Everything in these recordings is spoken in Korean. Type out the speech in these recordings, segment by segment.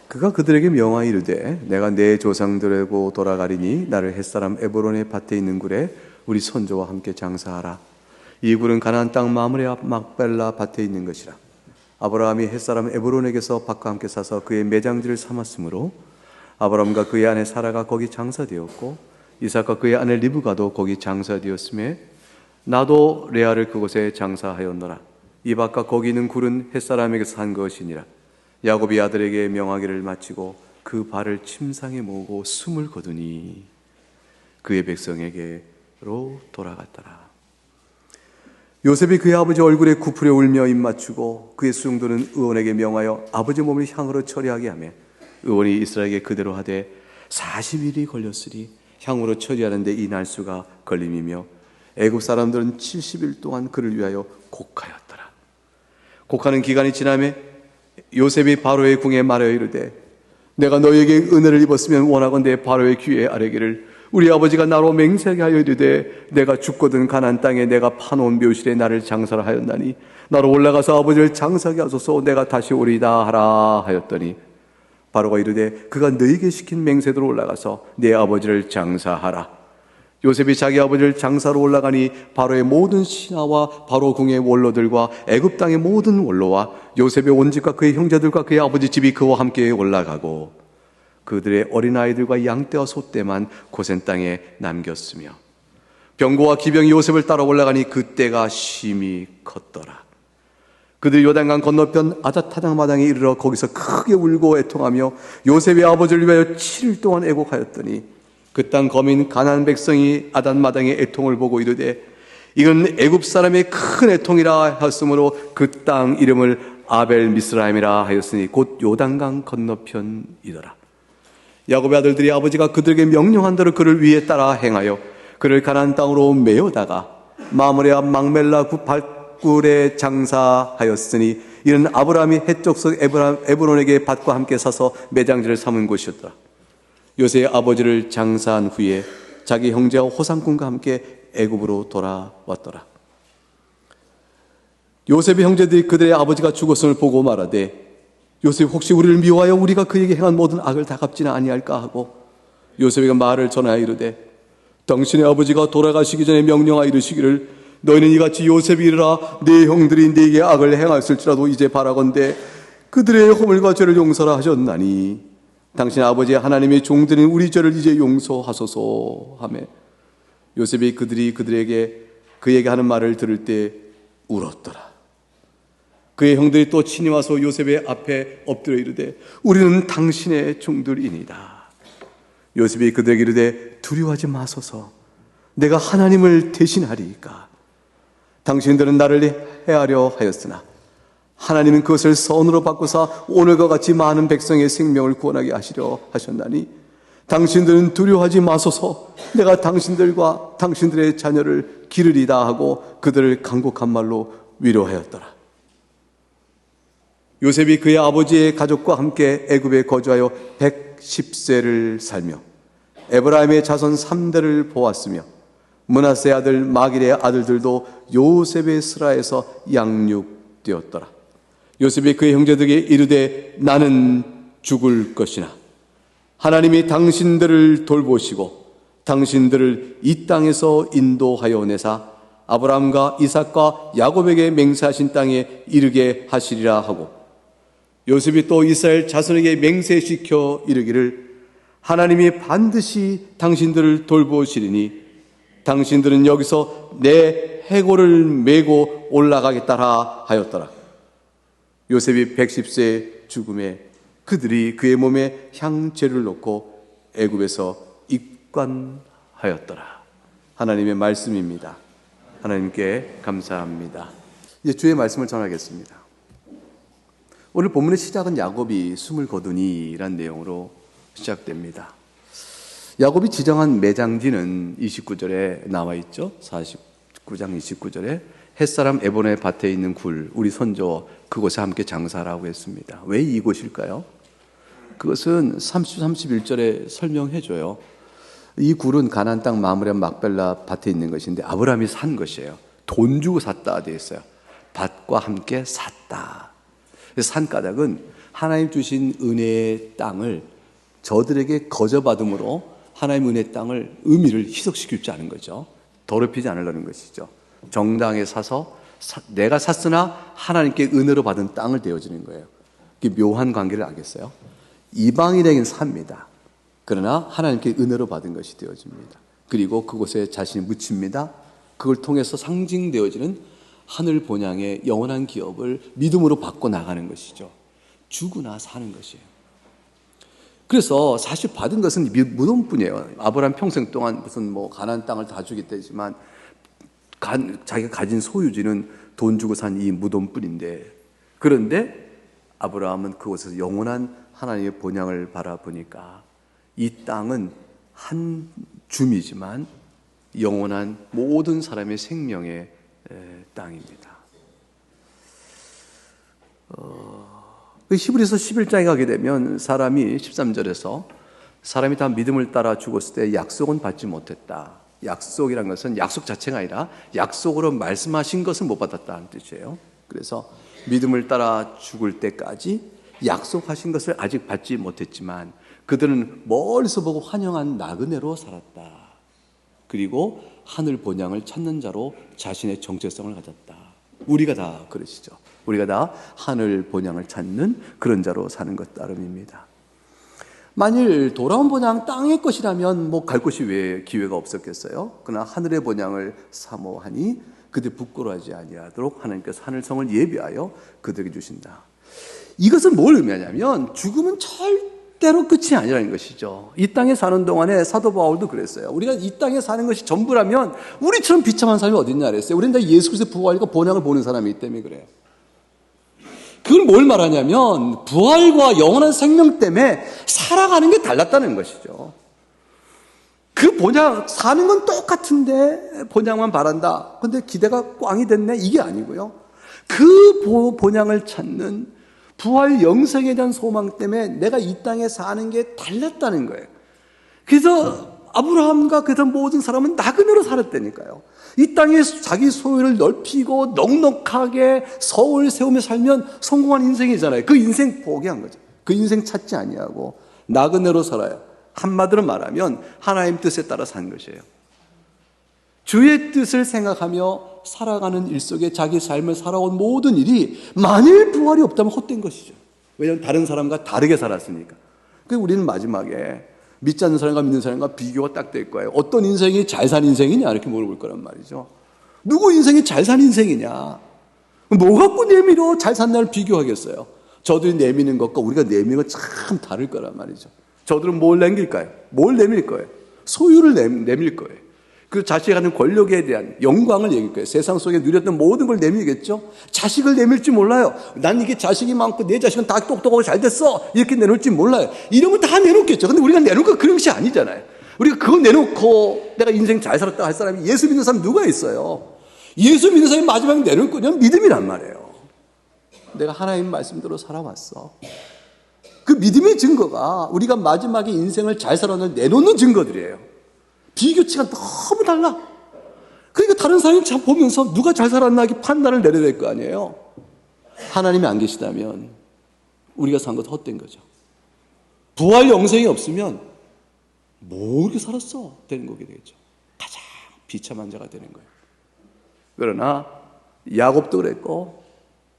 그가 그들에게 명하여 이르되 내가 내 조상들에고 돌아가리니 나를 햇사람 에브론의 밭에 있는 굴에 우리 선조와 함께 장사하라. 이 굴은 가나안 땅 마므레 앞 막벨라 밭에 있는 것이라. 아브라함이 햇사람 에브론에게서 밭과 함께 사서 그의 매장지를 삼았으므로 아브라함과 그의 아내 사라가 거기 장사되었고 이삭과 그의 아내 리브가도 거기 장사되었음에 나도 레아를 그곳에 장사하였노라. 이 밭과 거기 있는 굴은 햇사람에게서 산 것이니라. 야곱이 아들에게 명하기를 마치고 그 발을 침상에 모으고 숨을 거두니 그의 백성에게로 돌아갔더라. 요셉이 그의 아버지 얼굴에 굽으려 울며 입맞추고 그의 수종들은 의원에게 명하여 아버지 몸을 향으로 처리하게 하며 의원이 이스라엘에게 그대로 하되 40일이 걸렸으니 향으로 처리하는데 이 날수가 걸림이며 애굽 사람들은 70일 동안 그를 위하여 곡하였더라. 곡하는 기간이 지나매 요셉이 바로의 궁에 말하여 이르되 내가 너에게 은혜를 입었으면 원하건대 바로의 귀에 아뢰기를 우리 아버지가 나로 맹세하게 하여 이르되 내가 죽거든 가나안 땅에 내가 파놓은 묘실에 나를 장사를 하였나니 나로 올라가서 아버지를 장사하게 하소서 내가 다시 오리다 하라 하였더니 바로가 이르되 그가 너에게 시킨 맹세대로 올라가서 내 아버지를 장사하라. 요셉이 자기 아버지를 장사로 올라가니 바로의 모든 신하와 바로 궁의 원로들과 애굽 땅의 모든 원로와 요셉의 온 집과 그의 형제들과 그의 아버지 집이 그와 함께 올라가고 그들의 어린아이들과 양떼와 소떼만 고센 땅에 남겼으며 병거와 기병이 요셉을 따라 올라가니 그때가 심히 컸더라. 그들이 요단강 건너편 아닷타당 마당에 이르러 거기서 크게 울고 애통하며 요셉의 아버지를 위하여 7일 동안 애곡하였더니 그 땅 거민 가나안 백성이 아닷 마당의 애통을 보고 이르되 이건 애굽 사람의 큰 애통이라 하였으므로 그 땅 이름을 아벨 미스라임이라 하였으니 곧 요단강 건너편이더라. 야곱의 아들들이 아버지가 그들에게 명령한 대로 그를 위에 따라 행하여 그를 가나안 땅으로 메어다가 마므레 앞 막멜라 굴에 장사하였으니 이는 아브라함이 헷족속 에브론에게 밭과 함께 사서 매장지를 삼은 곳이었더라. 요셉의 아버지를 장사한 후에 자기 형제와 호상군과 함께 애굽으로 돌아왔더라. 요셉의 형제들이 그들의 아버지가 죽었음을 보고 말하되 요셉이 혹시 우리를 미워하여 우리가 그에게 행한 모든 악을 다 갚지는 아니할까 하고 요셉에게 말을 전하여 이르되 당신의 아버지가 돌아가시기 전에 명령하여 이르시기를 너희는 이같이 요셉이 이르라 네 형들이 네게 악을 행하였을지라도 이제 바라건대 그들의 허물과 죄를 용서라 하셨나니 당신 아버지의 하나님의 종들인 우리 죄를 이제 용서하소서 하며 요셉이 그에게 하는 말을 들을 때 울었더라. 그의 형들이 또 친히 와서 요셉의 앞에 엎드려 이르되 우리는 당신의 종들이니이다. 요셉이 그들에게 이르되 두려워하지 마소서 내가 하나님을 대신하리이까. 당신들은 나를 해하려 하였으나 하나님은 그것을 선으로 바꾸사 오늘과 같이 많은 백성의 생명을 구원하게 하시려 하셨나니 당신들은 두려워하지 마소서 내가 당신들과 당신들의 자녀를 기르리다 하고 그들을 간곡한 말로 위로하였더라. 요셉이 그의 아버지의 가족과 함께 애굽에 거주하여 110세를 살며 에브라임의 자손 3대를 보았으며 므낫세 아들 마길의 아들들도 요셉의 스라에서 양육되었더라. 요셉이 그의 형제들에게 이르되 나는 죽을 것이나 하나님이 당신들을 돌보시고 당신들을 이 땅에서 인도하여 내사 아브라함과 이삭과 야곱에게 맹세하신 땅에 이르게 하시리라 하고 요셉이 또 이스라엘 자손에게 맹세시켜 이르기를 하나님이 반드시 당신들을 돌보시리니 당신들은 여기서 내 해골을 메고 올라가겠다라 하였더라. 요셉이 110세 죽음에 그들이 그의 몸에 향제를 놓고 애굽에서 입관하였더라. 하나님의 말씀입니다. 하나님께 감사합니다. 이제 주의 말씀을 전하겠습니다. 오늘 본문의 시작은 야곱이 숨을 거두니라는 내용으로 시작됩니다. 야곱이 지정한 매장지는 29절에 나와 있죠. 49장 29절에 햇사람 에브론의 밭에 있는 굴, 우리 선조 그곳에 함께 장사라고 했습니다. 왜 이곳일까요? 그것은 30, 31절에 설명해줘요. 이 굴은 가나안 땅 마므레 막벨라 밭에 있는 것인데 아브라함이 산 것이에요. 돈 주고 샀다 되어 있어요. 밭과 함께 샀다. 산 까닭은 하나님 주신 은혜의 땅을 저들에게 거저받음으로 하나님 은혜의 땅을 의미를 희석시키지 않은 거죠. 더럽히지 않으려는 것이죠. 정당에 사서 내가 샀으나 하나님께 은혜로 받은 땅을 되어지는 거예요. 이게 묘한 관계를 알겠어요? 이방인에게는 삽니다. 그러나 하나님께 은혜로 받은 것이 되어집니다. 그리고 그곳에 자신이 묻힙니다. 그걸 통해서 상징되어지는 하늘 본향의 영원한 기업을 믿음으로 받고 나가는 것이죠. 주구나 사는 것이에요. 그래서 사실 받은 것은 무덤뿐이에요. 아브라함 평생 동안 무슨 가나안 땅을 다 주겠다지만 자기가 가진 소유지는 돈 주고 산 이 무덤뿐인데, 그런데 아브라함은 그곳에서 영원한 하나님의 본향을 바라보니까 이 땅은 한 줌이지만 영원한 모든 사람의 생명의 땅입니다. 히브리서 11장에 가게 되면 사람이 13절에서 사람이 다 믿음을 따라 죽었을 때 약속은 받지 못했다. 약속이란 것은 약속 자체가 아니라 약속으로 말씀하신 것을 못 받았다는 뜻이에요. 그래서 믿음을 따라 죽을 때까지 약속하신 것을 아직 받지 못했지만 그들은 멀리서 보고 환영한 나그네로 살았다. 그리고 하늘 본향을 찾는 자로 자신의 정체성을 가졌다. 우리가 다 그러시죠. 우리가 다 하늘 본향을 찾는 그런 자로 사는 것 따름입니다. 만일 돌아온 본향 땅의 것이라면 갈 곳이 왜 기회가 없었겠어요? 그러나 하늘의 본향을 사모하니 그들 부끄러워하지 아니하도록 하나님께서 하늘성을 예비하여 그들에게 주신다. 이것은 뭘 의미하냐면 죽음은 절대로 끝이 아니라는 것이죠. 이 땅에 사는 동안에 사도 바울도 그랬어요. 우리가 이 땅에 사는 것이 전부라면 우리처럼 비참한 사람이 어디 있냐 그랬어요. 우리는 다 예수 그리스도의 부활과 본향을 보는 사람이기 때문에 그래요. 그걸 뭘 말하냐면 부활과 영원한 생명 때문에 살아가는 게 달랐다는 것이죠. 그 본향 사는 건 똑같은데 본향만 바란다. 근데 기대가 꽝이 됐네. 이게 아니고요. 그 본향을 찾는 부활 영생에 대한 소망 때문에 내가 이 땅에 사는 게 달랐다는 거예요. 그래서 아브라함과 그 다음 모든 사람은 나그네로 살았다니까요. 이 땅에 자기 소유를 넓히고 넉넉하게 서울 세우며 살면 성공한 인생이잖아요. 그 인생 포기한 거죠. 그 인생 찾지 아니하고 나그네로 살아요. 한마디로 말하면 하나님 뜻에 따라 산 것이에요. 주의 뜻을 생각하며 살아가는 일 속에 자기 삶을 살아온 모든 일이 만일 부활이 없다면 헛된 것이죠. 왜냐하면 다른 사람과 다르게 살았으니까. 그래서 우리는 마지막에 믿지 않는 사람과 믿는 사람과 비교가 딱 될 거예요. 어떤 인생이 잘 산 인생이냐 이렇게 물어볼 거란 말이죠. 누구 인생이 잘 산 인생이냐. 뭐 갖고 내밀어 잘 산 날 비교하겠어요. 저들이 내미는 것과 우리가 내미는 건 참 다를 거란 말이죠. 저들은 뭘 남길까요? 뭘 내밀 거예요? 소유를 내밀 거예요. 그 자식이 가진 권력에 대한 영광을 얘기할 거예요. 세상 속에 누렸던 모든 걸 내밀겠죠? 자식을 내밀지 몰라요. 난 이게 자식이 많고 내 자식은 다 똑똑하고 잘 됐어. 이렇게 내놓을지 몰라요. 이런 거 다 내놓겠죠. 근데 우리가 내놓을 거 그런 것이 아니잖아요. 우리가 그거 내놓고 내가 인생 잘 살았다 할 사람이 예수 믿는 사람 누가 있어요? 예수 믿는 사람이 마지막에 내놓을 거냐면 믿음이란 말이에요. 내가 하나님 말씀대로 살아왔어. 그 믿음의 증거가 우리가 마지막에 인생을 잘 살아는 내놓는 증거들이에요. 비교치가 너무 달라. 그러니까 다른 사람이 참 보면서 누가 잘 살았나 이렇게 판단을 내려야 될 거 아니에요. 하나님이 안 계시다면 우리가 산 것 헛된 거죠. 부활 영생이 없으면 뭐 이렇게 살았어? 되는 거게 되겠죠. 가장 비참한 자가 되는 거예요. 그러나 야곱도 그랬고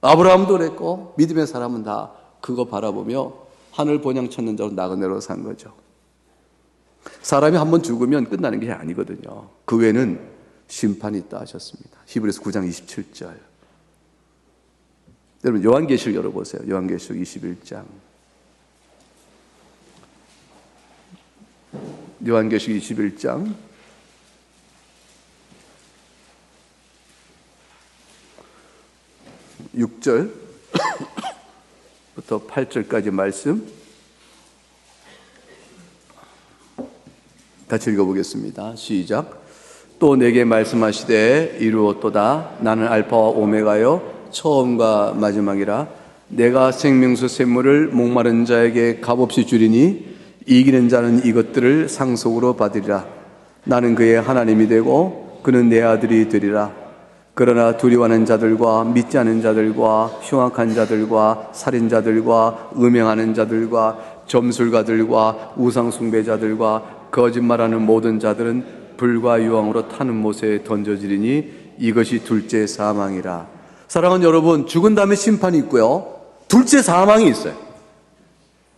아브라함도 그랬고 믿음의 사람은 다 그거 바라보며 하늘 본향 찾는 자로 나그네로 산 거죠. 사람이 한번 죽으면 끝나는 게 아니거든요. 그 외에는 심판이 있다 하셨습니다. 히브리서 9장 27절. 여러분 요한계시록 열어보세요. 요한계시록 21장. 요한계시록 21장 6절부터 8절까지 말씀 같이 읽어보겠습니다. 시작. 또 내게 말씀하시되 이루었도다. 나는 알파와 오메가요 처음과 마지막이라. 내가 생명수 샘물을 목마른 자에게 값없이 주리니 이기는 자는 이것들을 상속으로 받으리라. 나는 그의 하나님이 되고 그는 내 아들이 되리라. 그러나 두려워하는 자들과 믿지 않은 자들과 흉악한 자들과 살인자들과 음행하는 자들과 점술가들과 우상숭배자들과 거짓말하는 모든 자들은 불과 유황으로 타는 못에 던져지리니 이것이 둘째 사망이라. 사랑하는 여러분, 죽은 다음에 심판이 있고요, 둘째 사망이 있어요.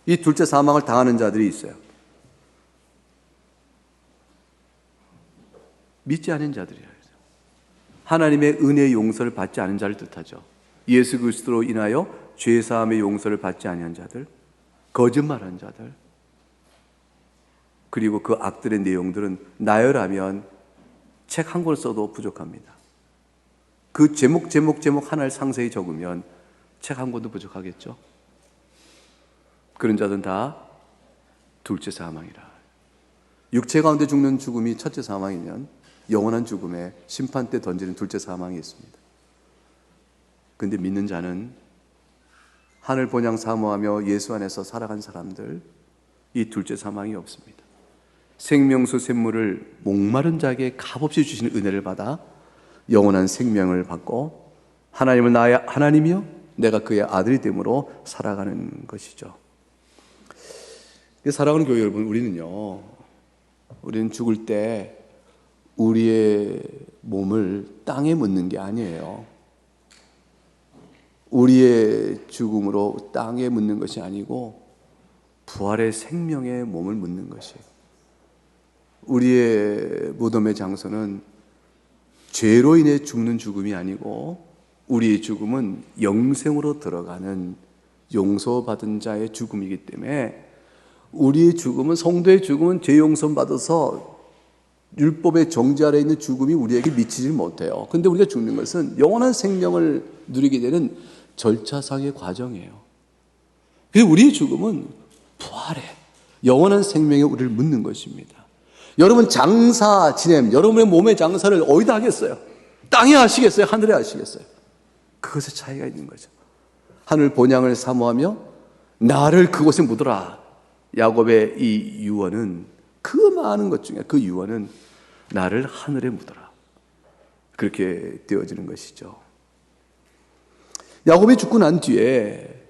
이 둘째 사망을 당하는 자들이 있어요. 믿지 않은 자들이에요. 하나님의 은혜의 용서를 받지 않은 자를 뜻하죠. 예수 그리스도로 인하여 죄사함의 용서를 받지 아니한 자들, 거짓말한 자들, 그리고 그 악들의 내용들은 나열하면 책 한 권을 써도 부족합니다. 그 제목 하나를 상세히 적으면 책 한 권도 부족하겠죠. 그런 자들은 다 둘째 사망이라. 육체 가운데 죽는 죽음이 첫째 사망이면 영원한 죽음에 심판 때 던지는 둘째 사망이 있습니다. 그런데 믿는 자는 하늘 본향 사모하며 예수 안에서 살아간 사람들, 이 둘째 사망이 없습니다. 생명수 샘물을 목마른 자에게 값없이 주시는 은혜를 받아 영원한 생명을 받고 하나님은 나의 하나님이요 내가 그의 아들이 됨으로 살아가는 것이죠. 사랑하는 교회 여러분, 우리는 죽을 때 우리의 몸을 땅에 묻는 게 아니에요. 우리의 죽음으로 땅에 묻는 것이 아니고 부활의 생명의 몸을 묻는 것이에요. 우리의 무덤의 장소는 죄로 인해 죽는 죽음이 아니고 우리의 죽음은 영생으로 들어가는 용서받은 자의 죽음이기 때문에 우리의 죽음은, 성도의 죽음은 죄 용서 받아서 율법의 정죄 아래 있는 죽음이 우리에게 미치지 못해요. 그런데 우리가 죽는 것은 영원한 생명을 누리게 되는 절차상의 과정이에요. 그래서 우리의 죽음은 부활의 영원한 생명에 우리를 묻는 것입니다. 여러분 장사 지냄, 여러분의 몸의 장사를 어디다 하겠어요? 땅에 하시겠어요? 하늘에 하시겠어요? 그것의 차이가 있는 거죠. 하늘 본향을 사모하며 나를 그곳에 묻어라. 야곱의 이 유언은, 그 많은 것 중에 그 유언은 나를 하늘에 묻어라, 그렇게 되어지는 것이죠. 야곱이 죽고 난 뒤에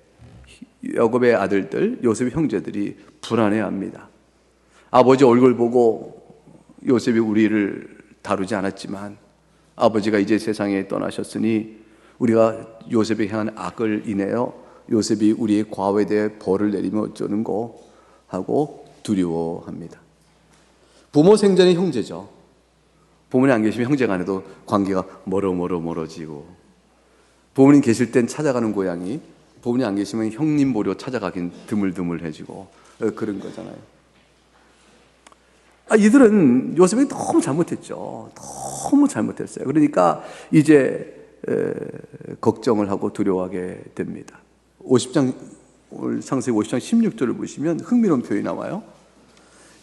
야곱의 아들들, 요셉의 형제들이 불안해합니다. 아버지 얼굴 보고 요셉이 우리를 다루지 않았지만 아버지가 이제 세상에 떠나셨으니 우리가 요셉에 향한 악을 인하여 요셉이 우리의 과오에 대해 벌을 내리면 어쩌는고 하고 두려워합니다. 부모 생전의 형제죠. 부모님 안 계시면 형제 간에도 관계가 멀어지고, 부모님 계실 땐 찾아가는 고향이 부모님 안 계시면 형님 보려 찾아가긴 드물드물해지고 그런 거잖아요. 이들은 요셉이 너무 잘못했죠. 너무 잘못했어요. 그러니까 이제 걱정을 하고 두려워하게 됩니다. 50장, 창세기 50장 16절을 보시면 흥미로운 표현이 나와요.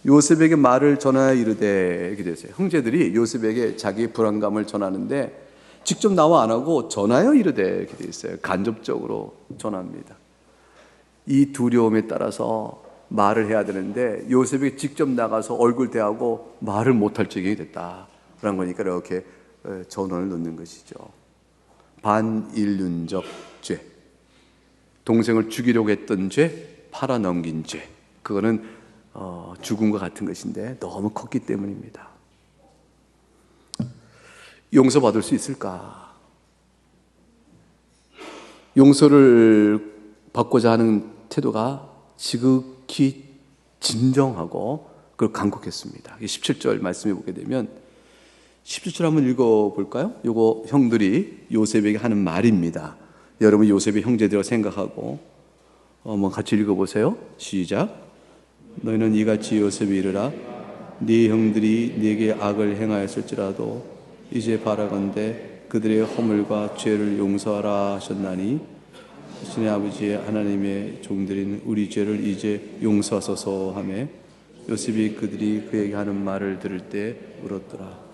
요셉에게 말을 전하여 이르되, 이렇게 되세요. 형제들이 요셉에게 자기의 불안감을 전하는데 직접 나와 안 하고 전하여 이르되, 이렇게 되어 있어요. 간접적으로 전합니다. 이 두려움에 따라서 말을 해야 되는데 요셉이 직접 나가서 얼굴 대하고 말을 못할 지경이 됐다라는 거니까 이렇게 전원을 놓는 것이죠. 반인륜적 죄, 동생을 죽이려고 했던 죄, 팔아넘긴 죄, 그거는 죽음과 같은 것인데 너무 컸기 때문입니다. 용서받을 수 있을까? 용서를 받고자 하는 태도가 지극히 진정하고 그걸 간곡했습니다. 17절 말씀해 보게 되면 17절 한번 읽어볼까요? 요거 형들이 요셉에게 하는 말입니다. 여러분 요셉의 형제들이라고 생각하고 한번 같이 읽어보세요. 시작. 너희는 이같이 요셉이 이르라. 네 형들이 네게 악을 행하였을지라도 이제 바라건대 그들의 허물과 죄를 용서하라 하셨나니 신의 아버지의 하나님의 종들인 우리 죄를 이제 용서하소서 하며 요셉이 그들이 그에게 하는 말을 들을 때 울었더라.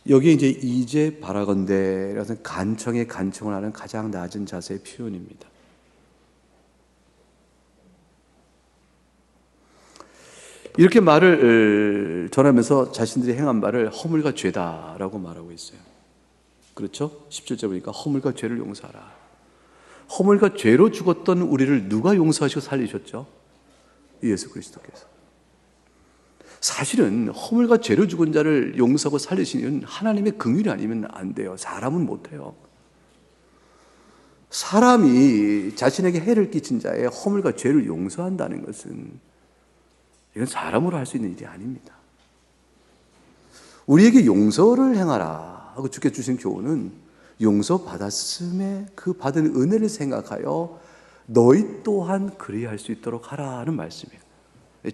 여기 이제 바라건대라는 간청에 간청을 하는 가장 낮은 자세의 표현입니다. 이렇게 말을 전하면서 자신들이 행한 말을 허물과 죄다라고 말하고 있어요. 그렇죠? 17절 보니까 허물과 죄를 용서하라. 허물과 죄로 죽었던 우리를 누가 용서하시고 살리셨죠? 예수 그리스도께서. 사실은 허물과 죄로 죽은 자를 용서하고 살리시는 하나님의 긍휼이 아니면 안 돼요. 사람은 못해요. 사람이 자신에게 해를 끼친 자의 허물과 죄를 용서한다는 것은 이건 사람으로 할 수 있는 일이 아닙니다. 우리에게 용서를 행하라 하고 주께 주신 교훈은 용서받았음에 그 받은 은혜를 생각하여 너희 또한 그리할 수 있도록 하라는 말씀이에요.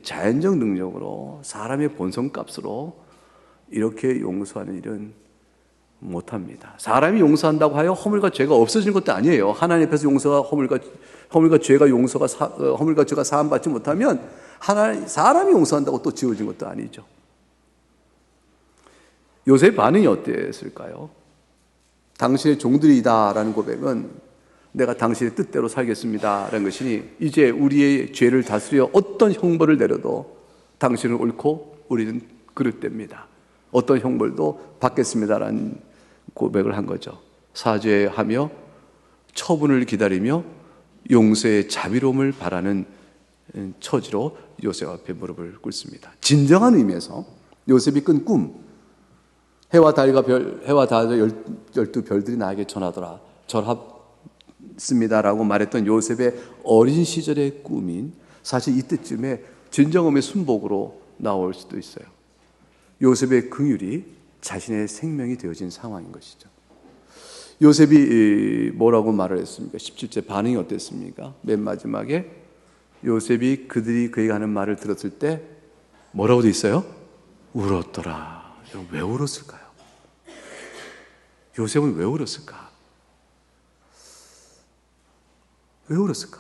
자연적 능력으로 사람의 본성값으로 이렇게 용서하는 일은 못합니다. 사람이 용서한다고 하여 허물과 죄가 없어지는 것도 아니에요. 하나님 앞에서 허물과 죄가 사함받지 못하면 사람이 용서한다고 또 지워진 것도 아니죠. 요셉 반응이 어땠을까요? 당신의 종들이다라는 고백은 내가 당신의 뜻대로 살겠습니다 라는 것이니 이제 우리의 죄를 다스려 어떤 형벌을 내려도 당신은 옳고 우리는 그릇됩니다. 어떤 형벌도 받겠습니다라는 고백을 한 거죠. 사죄하며 처분을 기다리며 용서의 자비로움을 바라는 처지로 요셉 앞에 무릎을 꿇습니다. 진정한 의미에서 요셉이 꾼 꿈, 해와 달과 12별들이 나에게 전하더라, 절합습니다라고 말했던 요셉의 어린 시절의 꿈인 사실 이때쯤에 진정음의 순복으로 나올 수도 있어요. 요셉의 긍휼이 자신의 생명이 되어진 상황인 것이죠. 요셉이 뭐라고 말을 했습니까? 17절 반응이 어땠습니까? 맨 마지막에 요셉이 그들이 그에게 하는 말을 들었을 때 뭐라고 돼 있어요? 울었더라. 왜 울었을까요? 요셉은 왜 울었을까? 왜 울었을까?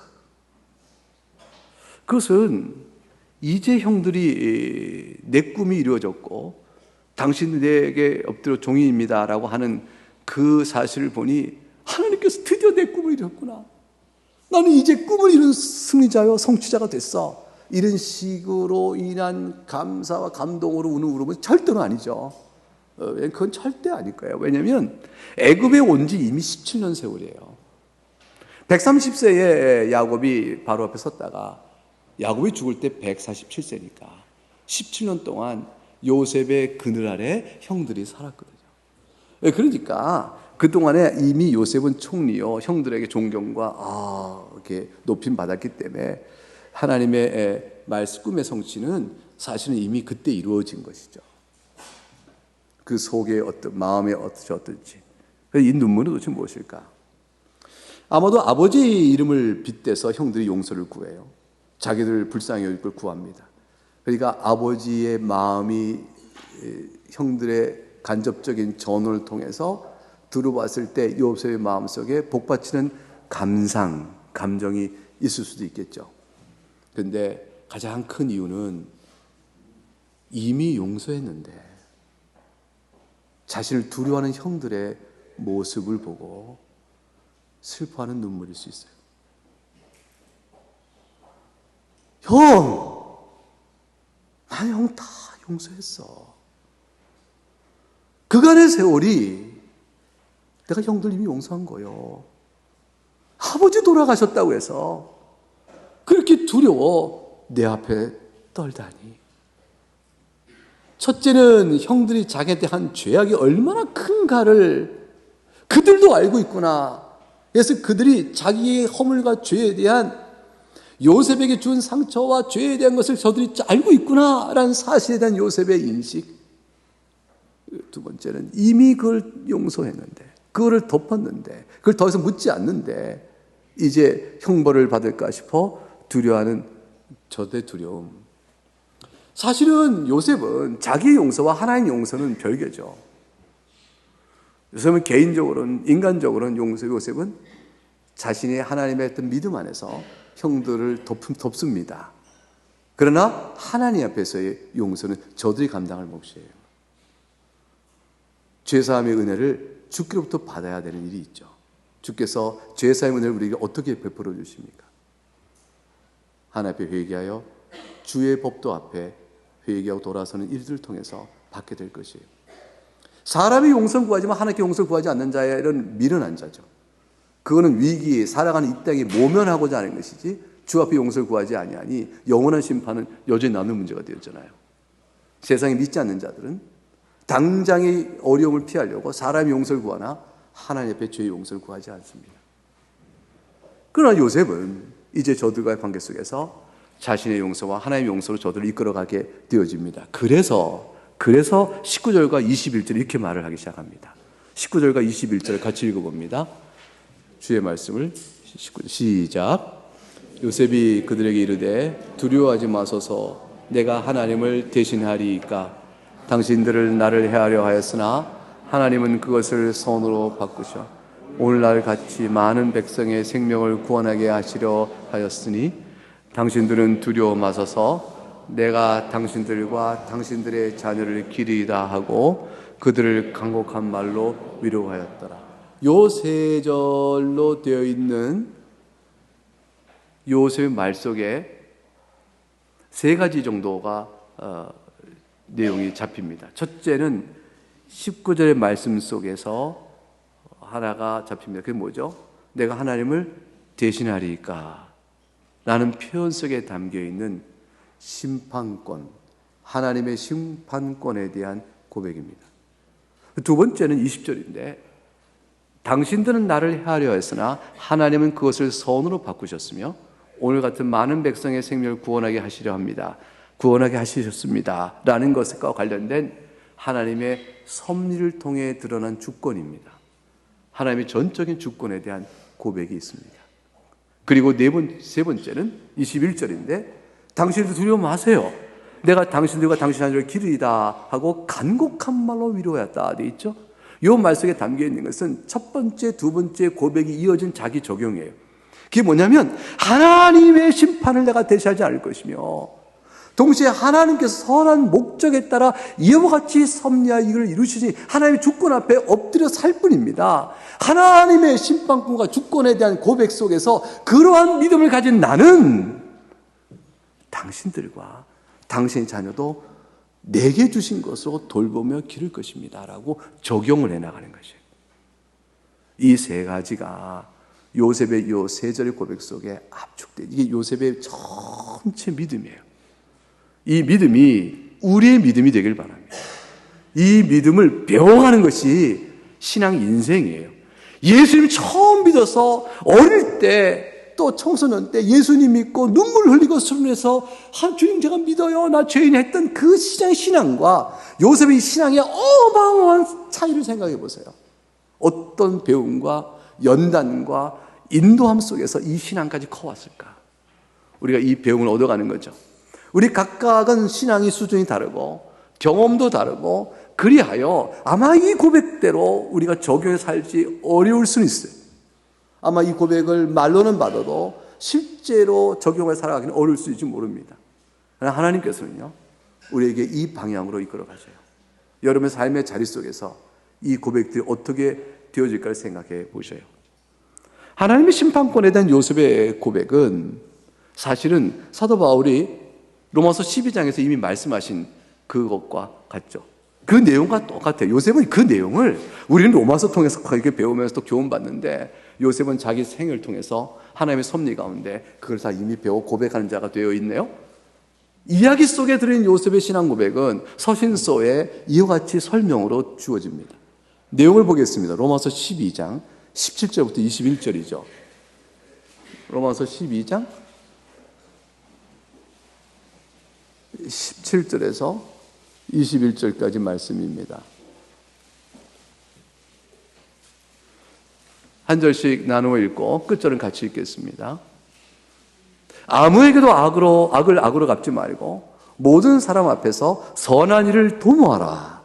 그것은 이제 형들이 내 꿈이 이루어졌고 당신에게 엎드려 종이입니다 라고 하는 그 사실을 보니 하나님께서 드디어 내 꿈을 이뤘구나. 나는 이제 꿈을 이룬 승리자요 성취자가 됐어. 이런 식으로 인한 감사와 감동으로 우는 울음은 절대로 아니죠. 그건 절대 아닐 거예요. 왜냐하면 애굽에 온 지 이미 17년 세월이에요. 130세에 야곱이 바로 앞에 섰다가 야곱이 죽을 때 147세니까 17년 동안 요셉의 그늘 아래 형들이 살았거든요. 그러니까 그동안에 이미 요셉은 총리요 형들에게 존경과 이렇게 높임 받았기 때문에 하나님의 말씀 꿈의 성취는 사실은 이미 그때 이루어진 것이죠. 그 속에 어떤 마음에 어떤지. 이 눈물은 도대체 무엇일까? 아마도 아버지의 이름을 빗대서 형들이 용서를 구해요. 자기들 불쌍히 여길 걸 구합니다. 그러니까 아버지의 마음이 형들의 간접적인 전언을 통해서 들어봤을 때 요셉의 마음속에 복받치는 감정이 있을 수도 있겠죠. 그런데 가장 큰 이유는 이미 용서했는데 자신을 두려워하는 형들의 모습을 보고 슬퍼하는 눈물일 수 있어요. 형! 난 형 다 용서했어. 그간의 세월이 내가 형들 이미 용서한 거요. 아버지 돌아가셨다고 해서 그렇게 두려워 내 앞에 떨다니. 첫째는 형들이 자기한테 한 죄악이 얼마나 큰가를 그들도 알고 있구나. 그래서 그들이 자기의 허물과 죄에 대한 요셉에게 준 상처와 죄에 대한 것을 저들이 알고 있구나라는 사실에 대한 요셉의 인식. 두 번째는 이미 그걸 용서했는데, 그거를 덮었는데, 그걸 더 이상 묻지 않는데 이제 형벌을 받을까 싶어 두려워하는 저들의 두려움. 사실은 요셉은 자기의 용서와 하나님의 용서는 별개죠. 요셉은 개인적으로는, 인간적으로는 요셉은 자신의 하나님의 어떤 믿음 안에서 형들을 덮습니다. 그러나 하나님 앞에서의 용서는 저들이 감당할 몫이에요. 죄사함의 은혜를 주께로부터 받아야 되는 일이 있죠. 주께서 죄사함의 은혜를 우리에게 어떻게 베풀어 주십니까? 하나님 앞에 회개하여 주의 법도 앞에 회개하고 돌아서는 일들을 통해서 받게 될 것이에요. 사람이 용서를 구하지만 하나님께 용서를 구하지 않는 자의 이런 미련한 자죠. 그거는 위기, 살아가는 이 땅에 모면하고자 하는 것이지 주 앞에 용서를 구하지 아니하니 영원한 심판은 여전히 남는 문제가 되었잖아요. 세상에 믿지 않는 자들은 당장의 어려움을 피하려고 사람이 용서를 구하나 하나님 앞에 죄의 용서를 구하지 않습니다. 그러나 요셉은 이제 저들과의 관계 속에서 자신의 용서와 하나님의 용서로 저들을 이끌어가게 되어집니다. 그래서 19절과 21절 이렇게 말을 하기 시작합니다. 19절과 21절을 같이 읽어봅니다. 주의 말씀을 시작. 요셉이 그들에게 이르되 두려워하지 마소서 내가 하나님을 대신하리이까 당신들을 나를 해하려 하였으나 하나님은 그것을 선으로 바꾸셔 오늘날 같이 많은 백성의 생명을 구원하게 하시려 하였으니 당신들은 두려워 마소서 내가 당신들과 당신들의 자녀를 기르이다 하고 그들을 간곡한 말로 위로하였더라. 요 세 절로 되어 있는 요셉의 말 속에 세 가지 정도가 내용이 잡힙니다. 첫째는 19절의 말씀 속에서 하나가 잡힙니다. 그게 뭐죠? 내가 하나님을 대신하리까 라는 표현 속에 담겨있는 심판권, 하나님의 심판권에 대한 고백입니다. 두 번째는 20절인데 당신들은 나를 해하려 했으나 하나님은 그것을 선으로 바꾸셨으며 오늘 같은 많은 백성의 생명을 구원하게 하시려 합니다. 구원하게 하시셨습니다. 라는 것과 관련된 하나님의 섭리를 통해 드러난 주권입니다. 하나님의 전적인 주권에 대한 고백이 있습니다. 그리고 세 번째는 21절인데 당신들 두려워 마세요. 내가 당신들과 당신 자녀를 기르리다 하고 간곡한 말로 위로하였다 되어 있죠. 이 말 속에 담겨 있는 것은 첫 번째, 두 번째 고백이 이어진 자기 적용이에요. 그게 뭐냐면 하나님의 심판을 내가 대신하지 않을 것이며 동시에 하나님께서 선한 목적에 따라 이와 같이 섭리와 이걸 이루시니 하나님의 주권 앞에 엎드려 살 뿐입니다. 하나님의 심판권과 주권에 대한 고백 속에서 그러한 믿음을 가진 나는 당신들과 당신의 자녀도 내게 주신 것으로 돌보며 기를 것입니다 라고 적용을 해나가는 것이에요. 이 세 가지가 요셉의 이 세 절의 고백 속에 압축돼 이게 요셉의 전체 믿음이에요. 이 믿음이 우리의 믿음이 되길 바랍니다. 이 믿음을 배워가는 것이 신앙 인생이에요. 예수님 처음 믿어서 어릴 때 또 청소년 때 예수님 믿고 눈물 흘리고 순례해서 주님 제가 믿어요 나 죄인 했던 그 신앙과 요셉의 신앙의 어마어마한 차이를 생각해 보세요. 어떤 배움과 연단과 인도함 속에서 이 신앙까지 커왔을까? 우리가 이 배움을 얻어가는 거죠. 우리 각각은 신앙의 수준이 다르고 경험도 다르고 그리하여 아마 이 고백대로 우리가 적용해 살지 어려울 수는 있어요. 아마 이 고백을 말로는 받아도 실제로 적용해 살아가기는 어려울 수 있을지 모릅니다. 그러나 하나님께서는요 우리에게 이 방향으로 이끌어 가셔요. 여러분의 삶의 자리 속에서 이 고백들이 어떻게 되어질까를 생각해 보셔요. 하나님의 심판권에 대한 요셉의 고백은 사실은 사도 바울이 로마서 12장에서 이미 말씀하신 그것과 같죠. 그 내용과 똑같아요. 요셉은 그 내용을 우리는 로마서 통해서 이렇게 배우면서 또 교훈받는데 요셉은 자기 생을 통해서 하나님의 섭리 가운데 그걸 다 이미 배워 고백하는 자가 되어 있네요. 이야기 속에 들어있는 요셉의 신앙 고백은 서신서에 이와 같이 설명으로 주어집니다. 내용을 보겠습니다. 로마서 12장 17절부터 21절이죠. 로마서 12장 17절에서 21절까지 말씀입니다. 한 절씩 나누어 읽고 끝절은 같이 읽겠습니다. 아무에게도 악을 갚지 말고 모든 사람 앞에서 선한 일을 도모하라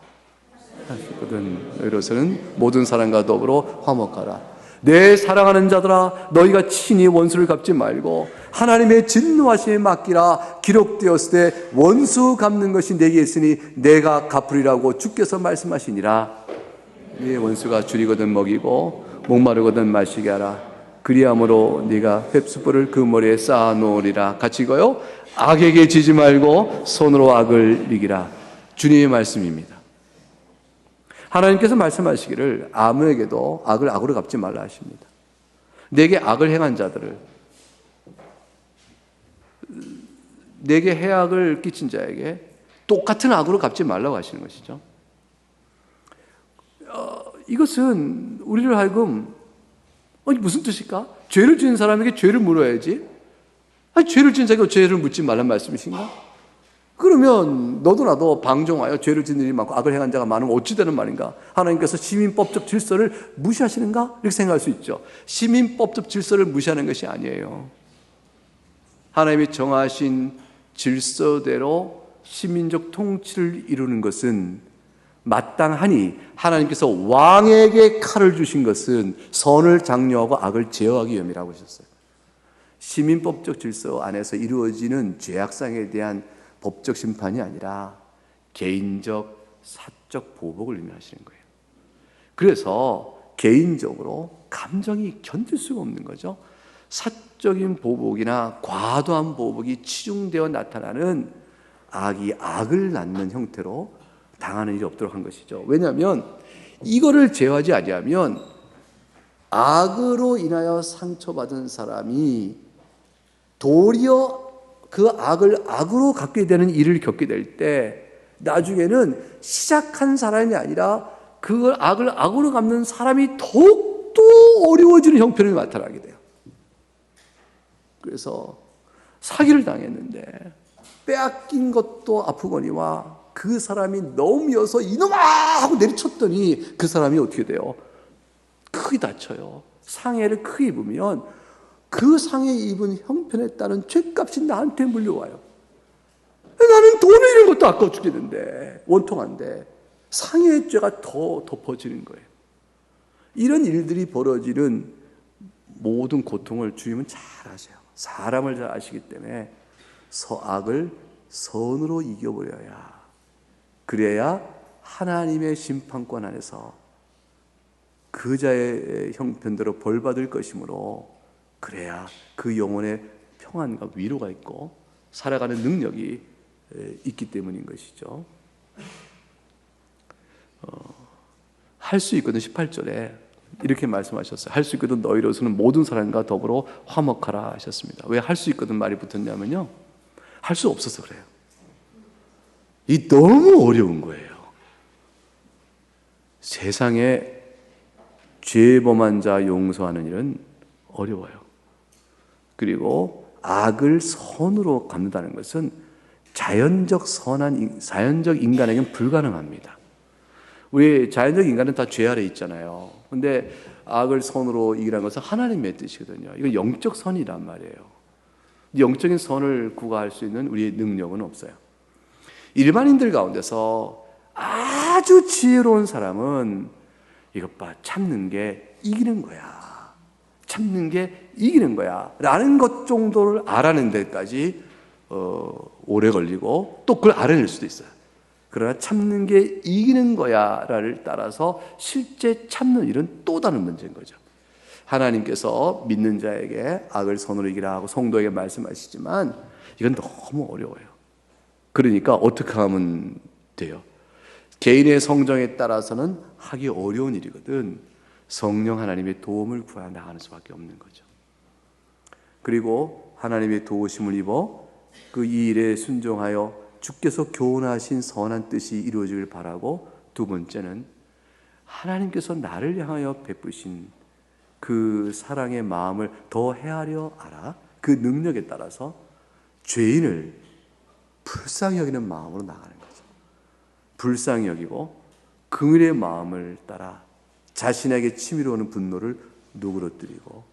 하시거든. 여기서는 모든 사람과 더불어 화목하라. 내 사랑하는 자들아 너희가 친히 원수를 갚지 말고 하나님의 진노하심에 맡기라. 기록되었을 때 원수 갚는 것이 내게 있으니 내가 갚으리라고 주께서 말씀하시니라. 네 원수가 줄이거든 먹이고 목마르거든 마시게 하라. 그리함으로 네가 횃수불을 그 머리에 쌓아 놓으리라. 같이 읽어요. 악에게 지지 말고 손으로 악을 이기라. 주님의 말씀입니다. 하나님께서 말씀하시기를 아무에게도 악을 악으로 갚지 말라 하십니다. 내게 악을 행한 자들을, 내게 해악을 끼친 자에게 똑같은 악으로 갚지 말라고 하시는 것이죠. 이것은 우리를 하여금 무슨 뜻일까? 죄를 지은 사람에게 죄를 물어야지. 죄를 지은 자에게 죄를 묻지 말란 말씀이신가? 그러면 너도 나도 방종하여 죄를 지은 일이 많고 악을 행한 자가 많으면 어찌 되는 말인가? 하나님께서 시민법적 질서를 무시하시는가? 이렇게 생각할 수 있죠. 시민법적 질서를 무시하는 것이 아니에요. 하나님이 정하신 질서대로 시민적 통치를 이루는 것은 마땅하니 하나님께서 왕에게 칼을 주신 것은 선을 장려하고 악을 제어하기 위함이라고 하셨어요. 시민법적 질서 안에서 이루어지는 죄악상에 대한 법적 심판이 아니라 개인적 사적 보복을 의미하시는 거예요. 그래서 개인적으로 감정이 견딜 수가 없는 거죠. 사적인 보복이나 과도한 보복이 치중되어 나타나는 악이 악을 낳는 형태로 당하는 일이 없도록 한 것이죠. 왜냐하면 이거를 제어하지 아니하면 악으로 인하여 상처받은 사람이 도리어 그 악을 악으로 갖게 되는 일을 겪게 될 때 나중에는 시작한 사람이 아니라 그 악을 악으로 갚는 사람이 더욱더 어려워지는 형편이 나타나게 돼요. 그래서 사기를 당했는데 빼앗긴 것도 아프거니와 그 사람이 너무 미워서 이놈아 하고 내리쳤더니 그 사람이 어떻게 돼요? 크게 다쳐요. 상해를 크게 입으면 그 상해 입은 형편에 따른 죗값이 나한테 물려와요. 나는 돈을 잃은 것도 아까워 죽겠는데 원통한데 상해의 죄가 더 덮어지는 거예요. 이런 일들이 벌어지는 모든 고통을 주님은 잘 아세요. 사람을 잘 아시기 때문에 악을 선으로 이겨버려야, 그래야 하나님의 심판권 안에서 그 자의 형편대로 벌받을 것이므로, 그래야 그 영혼의 평안과 위로가 있고 살아가는 능력이 있기 때문인 것이죠. 할 수 있거든 18절에 이렇게 말씀하셨어요. 할 수 있거든 너희로서는 모든 사람과 더불어 화목하라 하셨습니다. 왜 할 수 있거든 말이 붙었냐면요, 할 수 없어서 그래요. 이 너무 어려운 거예요. 세상에 죄범한 자 용서하는 일은 어려워요. 그리고 악을 선으로 갚는다는 것은 자연적 인간에게는 불가능합니다. 우리 자연적 인간은 다 죄 아래 있잖아요. 근데 악을 선으로 이기라는 것은 하나님의 뜻이거든요. 이건 영적 선이란 말이에요. 영적인 선을 구가할 수 있는 우리의 능력은 없어요. 일반인들 가운데서 아주 지혜로운 사람은 이것 봐, 참는 게 이기는 거야. 참는 게 이기는 거야. 라는 것 정도를 알아낸 데까지 오래 걸리고 또 그걸 알아낼 수도 있어요. 그러나 참는 게 이기는 거야를 따라서 실제 참는 일은 또 다른 문제인 거죠. 하나님께서 믿는 자에게 악을 선으로 이기라 하고 성도에게 말씀하시지만 이건 너무 어려워요. 그러니까 어떻게 하면 돼요? 개인의 성정에 따라서는 하기 어려운 일이거든 성령 하나님의 도움을 구하 나가는 수밖에 없는 거죠. 그리고 하나님의 도우심을 입어 그 이 일에 순종하여 주께서 교훈하신 선한 뜻이 이루어지길 바라고, 두 번째는 하나님께서 나를 향하여 베푸신 그 사랑의 마음을 더 헤아려 알아 그 능력에 따라서 죄인을 불쌍히 여기는 마음으로 나가는 거죠. 불쌍히 여기고 긍휼의 마음을 따라 자신에게 치밀어 오는 분노를 누그러뜨리고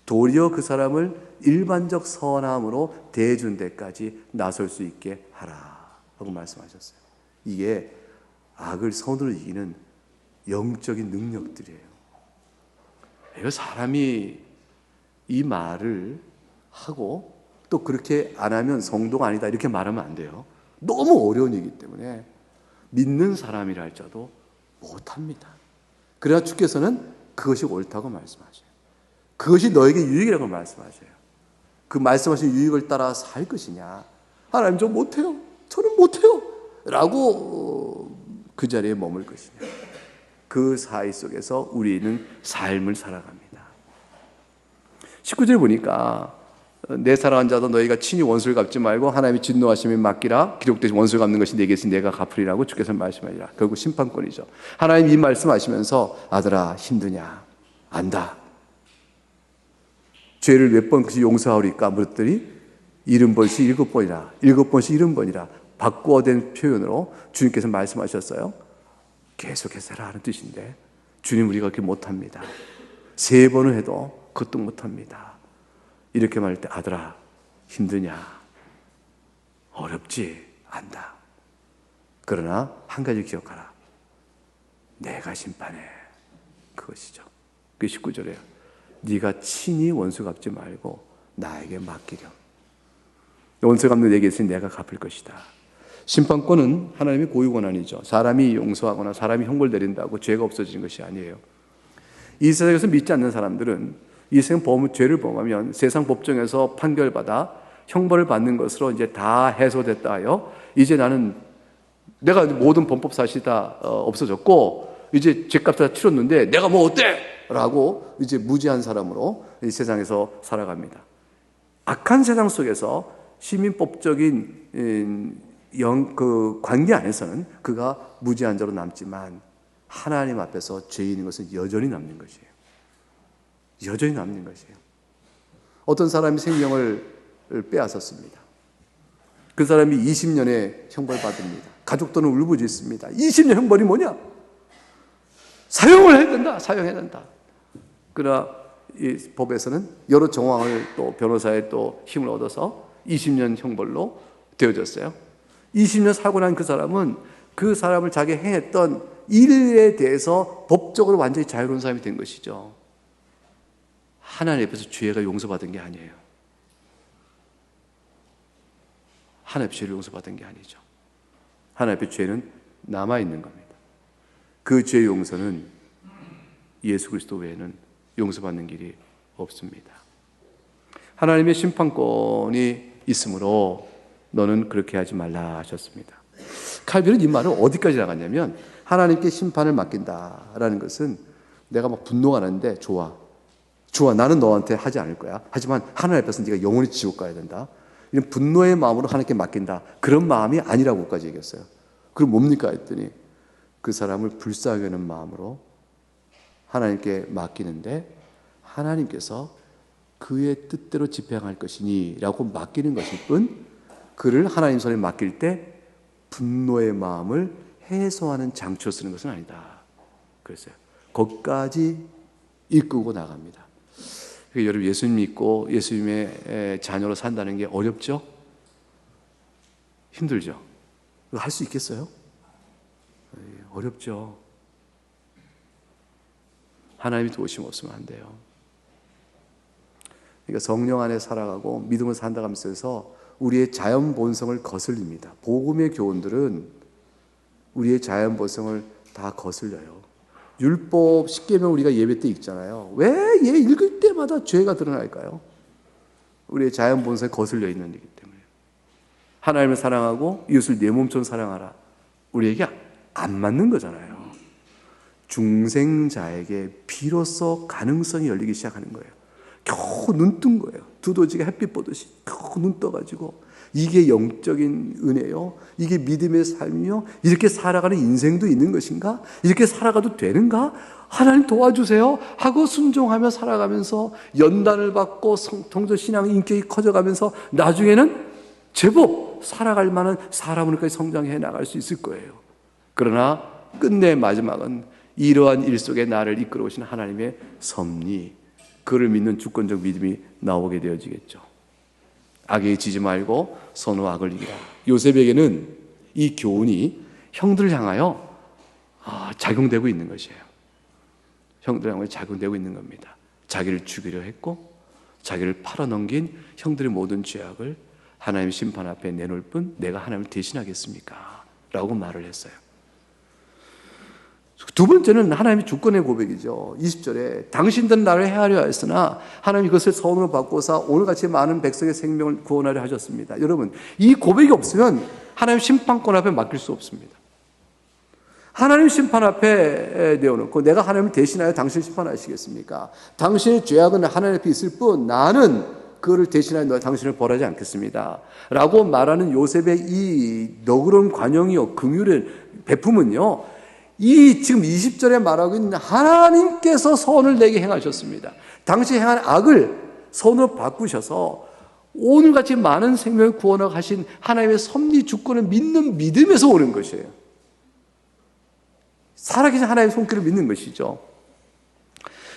도리어 그 사람을 일반적 선함으로 대해준 데까지 나설 수 있게 하라 하고 말씀하셨어요. 이게 악을 선으로 이기는 영적인 능력들이에요. 이거 사람이 이 말을 하고 또 그렇게 안 하면 성도가 아니다 이렇게 말하면 안 돼요. 너무 어려운 얘기이기 때문에 믿는 사람이라 할지라도 못합니다. 그러나 주께서는 그것이 옳다고 말씀하셔요. 그것이 너에게 유익이라고 말씀하셔요. 그 말씀하신 유익을 따라 살 것이냐, 하나님 저 못해요, 저는 못해요 라고 그 자리에 머물 것이냐, 그 사이 속에서 우리는 삶을 살아갑니다. 19절에 보니까 내 사랑한 자도 너희가 친히 원수를 갚지 말고 하나님이 진노하심에 맡기라. 기록되신 원수를 갚는 것이 내게 있으니 내가 갚으리라고 주께서 말씀하시라. 결국 심판권이죠. 하나님 이 말씀하시면서 아들아 힘드냐? 안다. 죄를 몇 번 용서하리까 물었더니 70번씩 7번이라 7번씩 70번이라 바꾸어된 표현으로 주님께서 말씀하셨어요. 계속해서 해라 하는 뜻인데 주님 우리가 그렇게 못합니다. 3번을 해도 그것도 못합니다. 이렇게 말할 때 아들아 힘드냐? 어렵지? 안다. 그러나 한 가지 기억하라. 내가 심판해. 그것이죠. 그게 19절이에요. 네가 친히 원수 갚지 말고 나에게 맡기렴. 원수 갚는 내게 있으니 내가 갚을 것이다. 심판권은 하나님의 고유 권한이죠. 사람이 용서하거나 사람이 형벌 내린다고 죄가 없어지는 것이 아니에요. 이 세상에서 믿지 않는 사람들은 이 세상 죄를 범하면 세상 법정에서 판결받아 형벌을 받는 것으로 이제 다 해소됐다 하여 이제 나는 내가 모든 범법 사실이 다 없어졌고 이제 죄값 다 치렀는데 내가 뭐 어때? 라고 이제 무지한 사람으로 이 세상에서 살아갑니다. 악한 세상 속에서 시민법적인 그 관계 안에서는 그가 무지한 자로 남지만 하나님 앞에서 죄인인 것은 여전히 남는 것이에요. 여전히 남는 것이에요. 어떤 사람이 생명을 빼앗았습니다. 그 사람이 20년의 형벌 받습니다. 가족들은 울부짖습니다. 20년 형벌이 뭐냐? 사형을 해야 된다. 사형해야 된다. 그러나 이 법에서는 여러 정황을 또 변호사의 또 힘을 얻어서 20년 형벌로 되어졌어요. 20년 살고 난 그 사람은 그 사람을 자기 행했던 일에 대해서 법적으로 완전히 자유로운 사람이 된 것이죠. 하나님 앞에서 죄가 용서받은 게 아니에요. 하나님 앞에 죄를 용서받은 게 아니죠. 하나님 앞에 죄는 남아있는 겁니다. 그 죄 용서는 예수 그리스도 외에는 용서받는 길이 없습니다. 하나님의 심판권이 있으므로 너는 그렇게 하지 말라 하셨습니다. 칼빈은 이 말을 어디까지 나갔냐면 하나님께 심판을 맡긴다라는 것은 내가 막 분노가 나는데 좋아 나는 너한테 하지 않을 거야. 하지만 하나님 앞에서 네가 영원히 지옥 가야 된다. 이런 분노의 마음으로 하나님께 맡긴다. 그런 마음이 아니라고까지 얘기했어요. 그럼 뭡니까 했더니 그 사람을 불쌍히 여기는 마음으로 하나님께 맡기는데 하나님께서 그의 뜻대로 집행할 것이니 라고 맡기는 것일 뿐 그를 하나님 손에 맡길 때 분노의 마음을 해소하는 장치로 쓰는 것은 아니다. 그랬어요. 거기까지 이끌고 나갑니다. 여러분 예수님 믿고 예수님의 자녀로 산다는 게 어렵죠? 힘들죠? 할 수 있겠어요? 어렵죠. 하나님이 도우심 없으면 안 돼요. 그러니까 성령 안에 살아가고 믿음을 산다면서 우리의 자연 본성을 거슬립니다. 복음의 교훈들은 우리의 자연 본성을 다 거슬려요. 율법 10계명 우리가 예배 때 읽잖아요. 왜 얘 읽을 때마다 죄가 드러날까요? 우리의 자연 본성에 거슬려 있는 일이기 때문에. 하나님을 사랑하고 이웃을 내 몸처럼 사랑하라. 우리에게 안 맞는 거잖아요. 중생자에게 비로소 가능성이 열리기 시작하는 거예요. 겨우 눈 뜬 거예요. 두더지가 햇빛 보듯이 겨우 눈 떠가지고 이게 영적인 은혜요? 이게 믿음의 삶이요? 이렇게 살아가는 인생도 있는 것인가? 이렇게 살아가도 되는가? 하나님 도와주세요 하고 순종하며 살아가면서 연단을 받고 성도 신앙 인격이 커져가면서 나중에는 제법 살아갈 만한 사람으로까지 성장해 나갈 수 있을 거예요. 그러나 끝내 마지막은 이러한 일 속에 나를 이끌어 오신 하나님의 섭리, 그를 믿는 주권적 믿음이 나오게 되어지겠죠. 악에 지지 말고 선호 악을 이기라. 요셉에게는 이 교훈이 형들을 향하여 작용되고 있는 것이에요. 형들을 향하여 작용되고 있는 겁니다. 자기를 죽이려 했고 자기를 팔아넘긴 형들의 모든 죄악을 하나님 심판 앞에 내놓을 뿐 내가 하나님을 대신하겠습니까? 라고 말을 했어요. 두 번째는 하나님의 주권의 고백이죠. 20절에 당신들은 나를 해하려 하였으나 하나님이 그것을 선으로 바꿔서 오늘같이 많은 백성의 생명을 구원하려 하셨습니다. 여러분, 이 고백이 없으면 하나님 심판권 앞에 맡길 수 없습니다. 하나님 심판 앞에 내어놓고 내가 하나님을 대신하여 당신을 심판하시겠습니까? 당신의 죄악은 하나님 앞에 있을 뿐 나는 그거를 대신하여 당신을 벌하지 않겠습니다. 라고 말하는 요셉의 이 너그러운 관용이요, 긍휼의 베품은요, 이 지금 20절에 말하고 있는 하나님께서 선을 내게 행하셨습니다. 당시 행한 악을 선으로 바꾸셔서 오늘같이 많은 생명을 구원하고 하신 하나님의 섭리 주권을 믿는 믿음에서 오는 것이에요. 살아계신 하나님의 손길을 믿는 것이죠.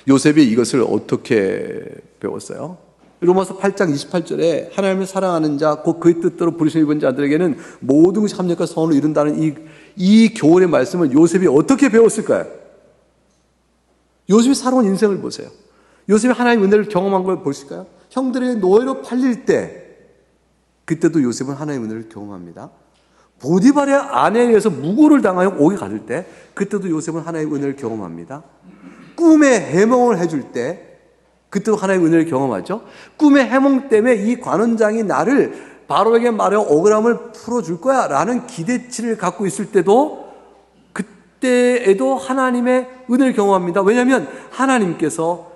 요셉이 이것을 어떻게 배웠어요? 로마서 8장 28절에 하나님을 사랑하는 자, 곧 그의 뜻대로 부르심을 입은 자들에게는 모든 것이 합력과 선을 이룬다는 이 교훈의 말씀을 요셉이 어떻게 배웠을까요? 요셉이 살아온 인생을 보세요. 요셉이 하나님의 은혜를 경험한 걸 보실까요? 형들의 노예로 팔릴 때, 그때도 요셉은 하나님의 은혜를 경험합니다. 보디발의 아내에 의해서 무고를 당하여 옥에 갔을 때, 그때도 요셉은 하나님의 은혜를 경험합니다. 꿈에 해몽을 해줄 때, 그때도 하나님의 은혜를 경험하죠. 꿈의 해몽 때문에 이 관원장이 나를 바로에게 말하여 억울함을 풀어줄 거야 라는 기대치를 갖고 있을 때도, 그때에도 하나님의 은혜를 경험합니다. 왜냐하면 하나님께서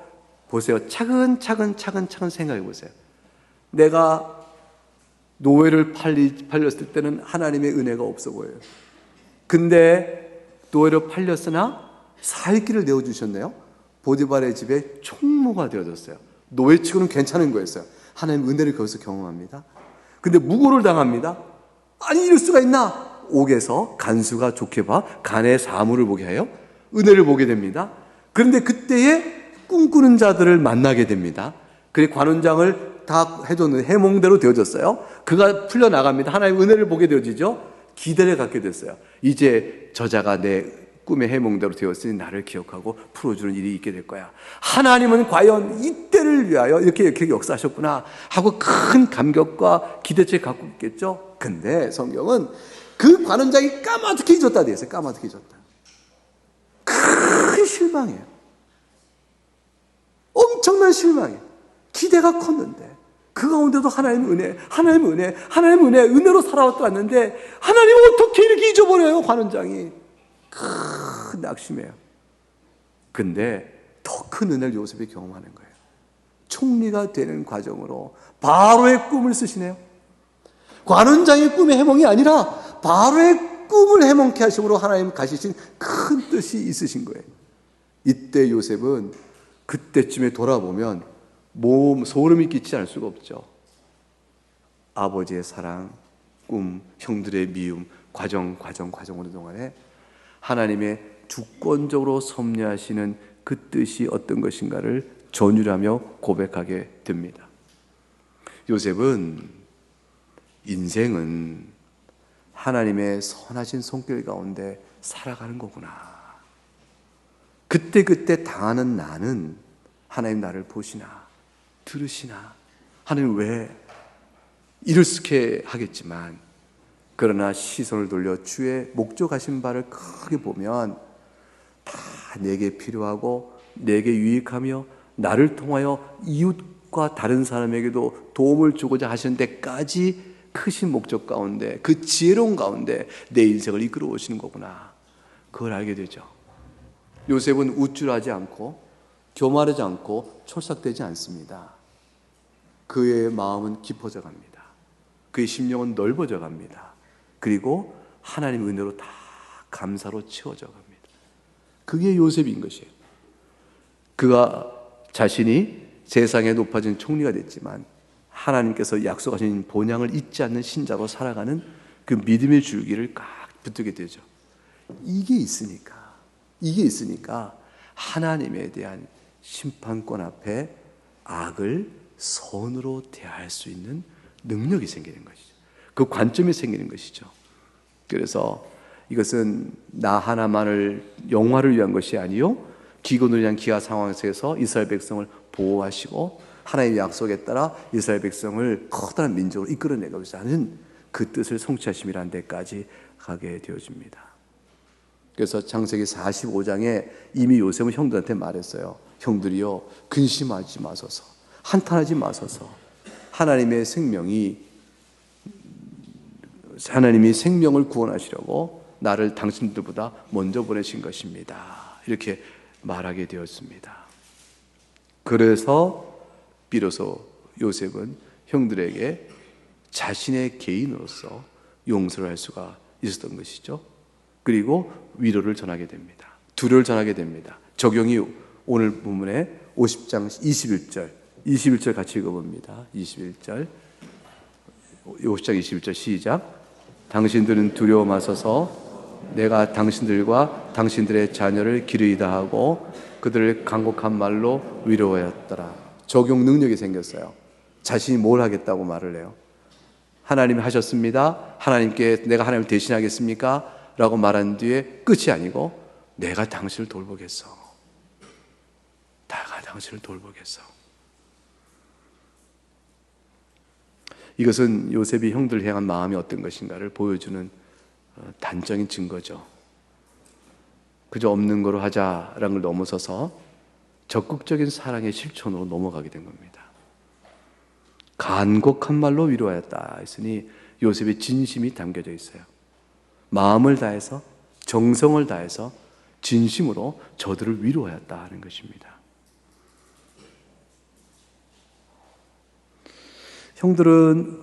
보세요. 차근차근 생각해 보세요. 내가 노예를 팔렸을 때는 하나님의 은혜가 없어 보여요. 근데 노예로 팔렸으나 살 길을 내어주셨네요. 보디발의 집에 총무가 되어졌어요. 노예치고는 괜찮은 거였어요. 하나님의 은혜를 거기서 경험합니다. 근데 무고를 당합니다. 아니 이럴 수가 있나? 옥에서 간수가 좋게 봐 간의 사물을 보게 하여 은혜를 보게 됩니다. 그런데 그때에 꿈꾸는 자들을 만나게 됩니다. 그래 관원장을 다 해줬는 해몽대로 되어졌어요. 그가 풀려나갑니다. 하나님의 은혜를 보게 되어지죠. 기대를 갖게 됐어요. 이제 저자가 내 꿈의 해몽대로 되었으니 나를 기억하고 풀어주는 일이 있게 될 거야. 하나님은 과연 이때를 위하여 이렇게 역사하셨구나 하고 큰 감격과 기대치를 갖고 있겠죠. 근데 성경은 그 관원장이 까마득히 잊었다 되어 있어요. 까마득히 잊었다. 큰 실망이에요. 엄청난 실망이에요. 기대가 컸는데 그 가운데도 하나님의 은혜, 은혜로 살아왔는데 하나님 어떻게 이렇게 잊어버려요? 관원장이 큰 낙심해요. 근데 더 큰 은혜를 요셉이 경험하는 거예요. 총리가 되는 과정으로 바로의 꿈을 쓰시네요. 관원장의 꿈의 해몽이 아니라 바로의 꿈을 해몽케 하심으로 하나님 가지신 큰 뜻이 있으신 거예요. 이때 요셉은 그때쯤에 돌아보면 소름이 끼치지 않을 수가 없죠. 아버지의 사랑, 꿈, 형들의 미움, 과정으로 동안에 하나님의 주권적으로 섭리하시는 그 뜻이 어떤 것인가를 전율하며 고백하게 됩니다. 요셉은 인생은 하나님의 선하신 손길 가운데 살아가는 거구나. 그때 당하는 나는 하나님 나를 보시나 들으시나 하나님 왜 이렇게 하겠지만 그러나 시선을 돌려 주의 목적하신 바를 크게 보면 다 내게 필요하고 내게 유익하며 나를 통하여 이웃과 다른 사람에게도 도움을 주고자 하시는 데까지 크신 목적 가운데 그 지혜로운 가운데 내 인생을 이끌어 오시는 거구나. 그걸 알게 되죠. 요셉은 우쭐하지 않고 교만하지 않고 촐싹대지 않습니다. 그의 마음은 깊어져 갑니다. 그의 심령은 넓어져 갑니다. 그리고 하나님의 은혜로 다 감사로 채워져 갑니다. 그게 요셉인 것이에요. 그가 자신이 세상에 높아진 총리가 됐지만 하나님께서 약속하신 본향을 잊지 않는 신자로 살아가는 그 믿음의 줄기를 꽉 붙들게 되죠. 이게 있으니까 하나님에 대한 심판권 앞에 악을 선으로 대할 수 있는 능력이 생기는 것이죠. 그 관점이 생기는 것이죠. 그래서 이것은 나 하나만을 영화를 위한 것이 아니요 기근을 위한 기아 상황에서 이스라엘 백성을 보호하시고 하나님의 약속에 따라 이스라엘 백성을 커다란 민족으로 이끌어내고자 하는 그 뜻을 성취하심이라는 데까지 가게 되어집니다. 그래서 창세기 45장에 이미 요셉은 형들한테 말했어요. 형들이요 근심하지 마소서, 한탄하지 마소서. 하나님이 생명을 구원하시려고 나를 당신들보다 먼저 보내신 것입니다. 이렇게 말하게 되었습니다. 그래서 비로소 요셉은 형들에게 자신의 개인으로서 용서를 할 수가 있었던 것이죠. 그리고 위로를 전하게 됩니다. 두려를 전하게 됩니다. 적용이 오늘 본문의 50장 21절 같이 읽어봅니다. 50장 21절 시작. 당신들은 두려워 마소서. 내가 당신들과 당신들의 자녀를 기르이다 하고 그들을 간곡한 말로 위로하였더라. 적용 능력이 생겼어요. 자신이 뭘 하겠다고 말을 해요. 하나님이 하셨습니다. 하나님께 내가 하나님을 대신하겠습니까? 라고 말한 뒤에 끝이 아니고 내가 당신을 돌보겠어. 내가 당신을 돌보겠어. 이것은 요셉이 형들을 향한 마음이 어떤 것인가를 보여주는 단적인 증거죠. 그저 없는 거로 하자라는 걸 넘어서서 적극적인 사랑의 실천으로 넘어가게 된 겁니다. 간곡한 말로 위로하였다 했으니 요셉의 진심이 담겨져 있어요. 마음을 다해서, 정성을 다해서 진심으로 저들을 위로하였다 하는 것입니다. 형들은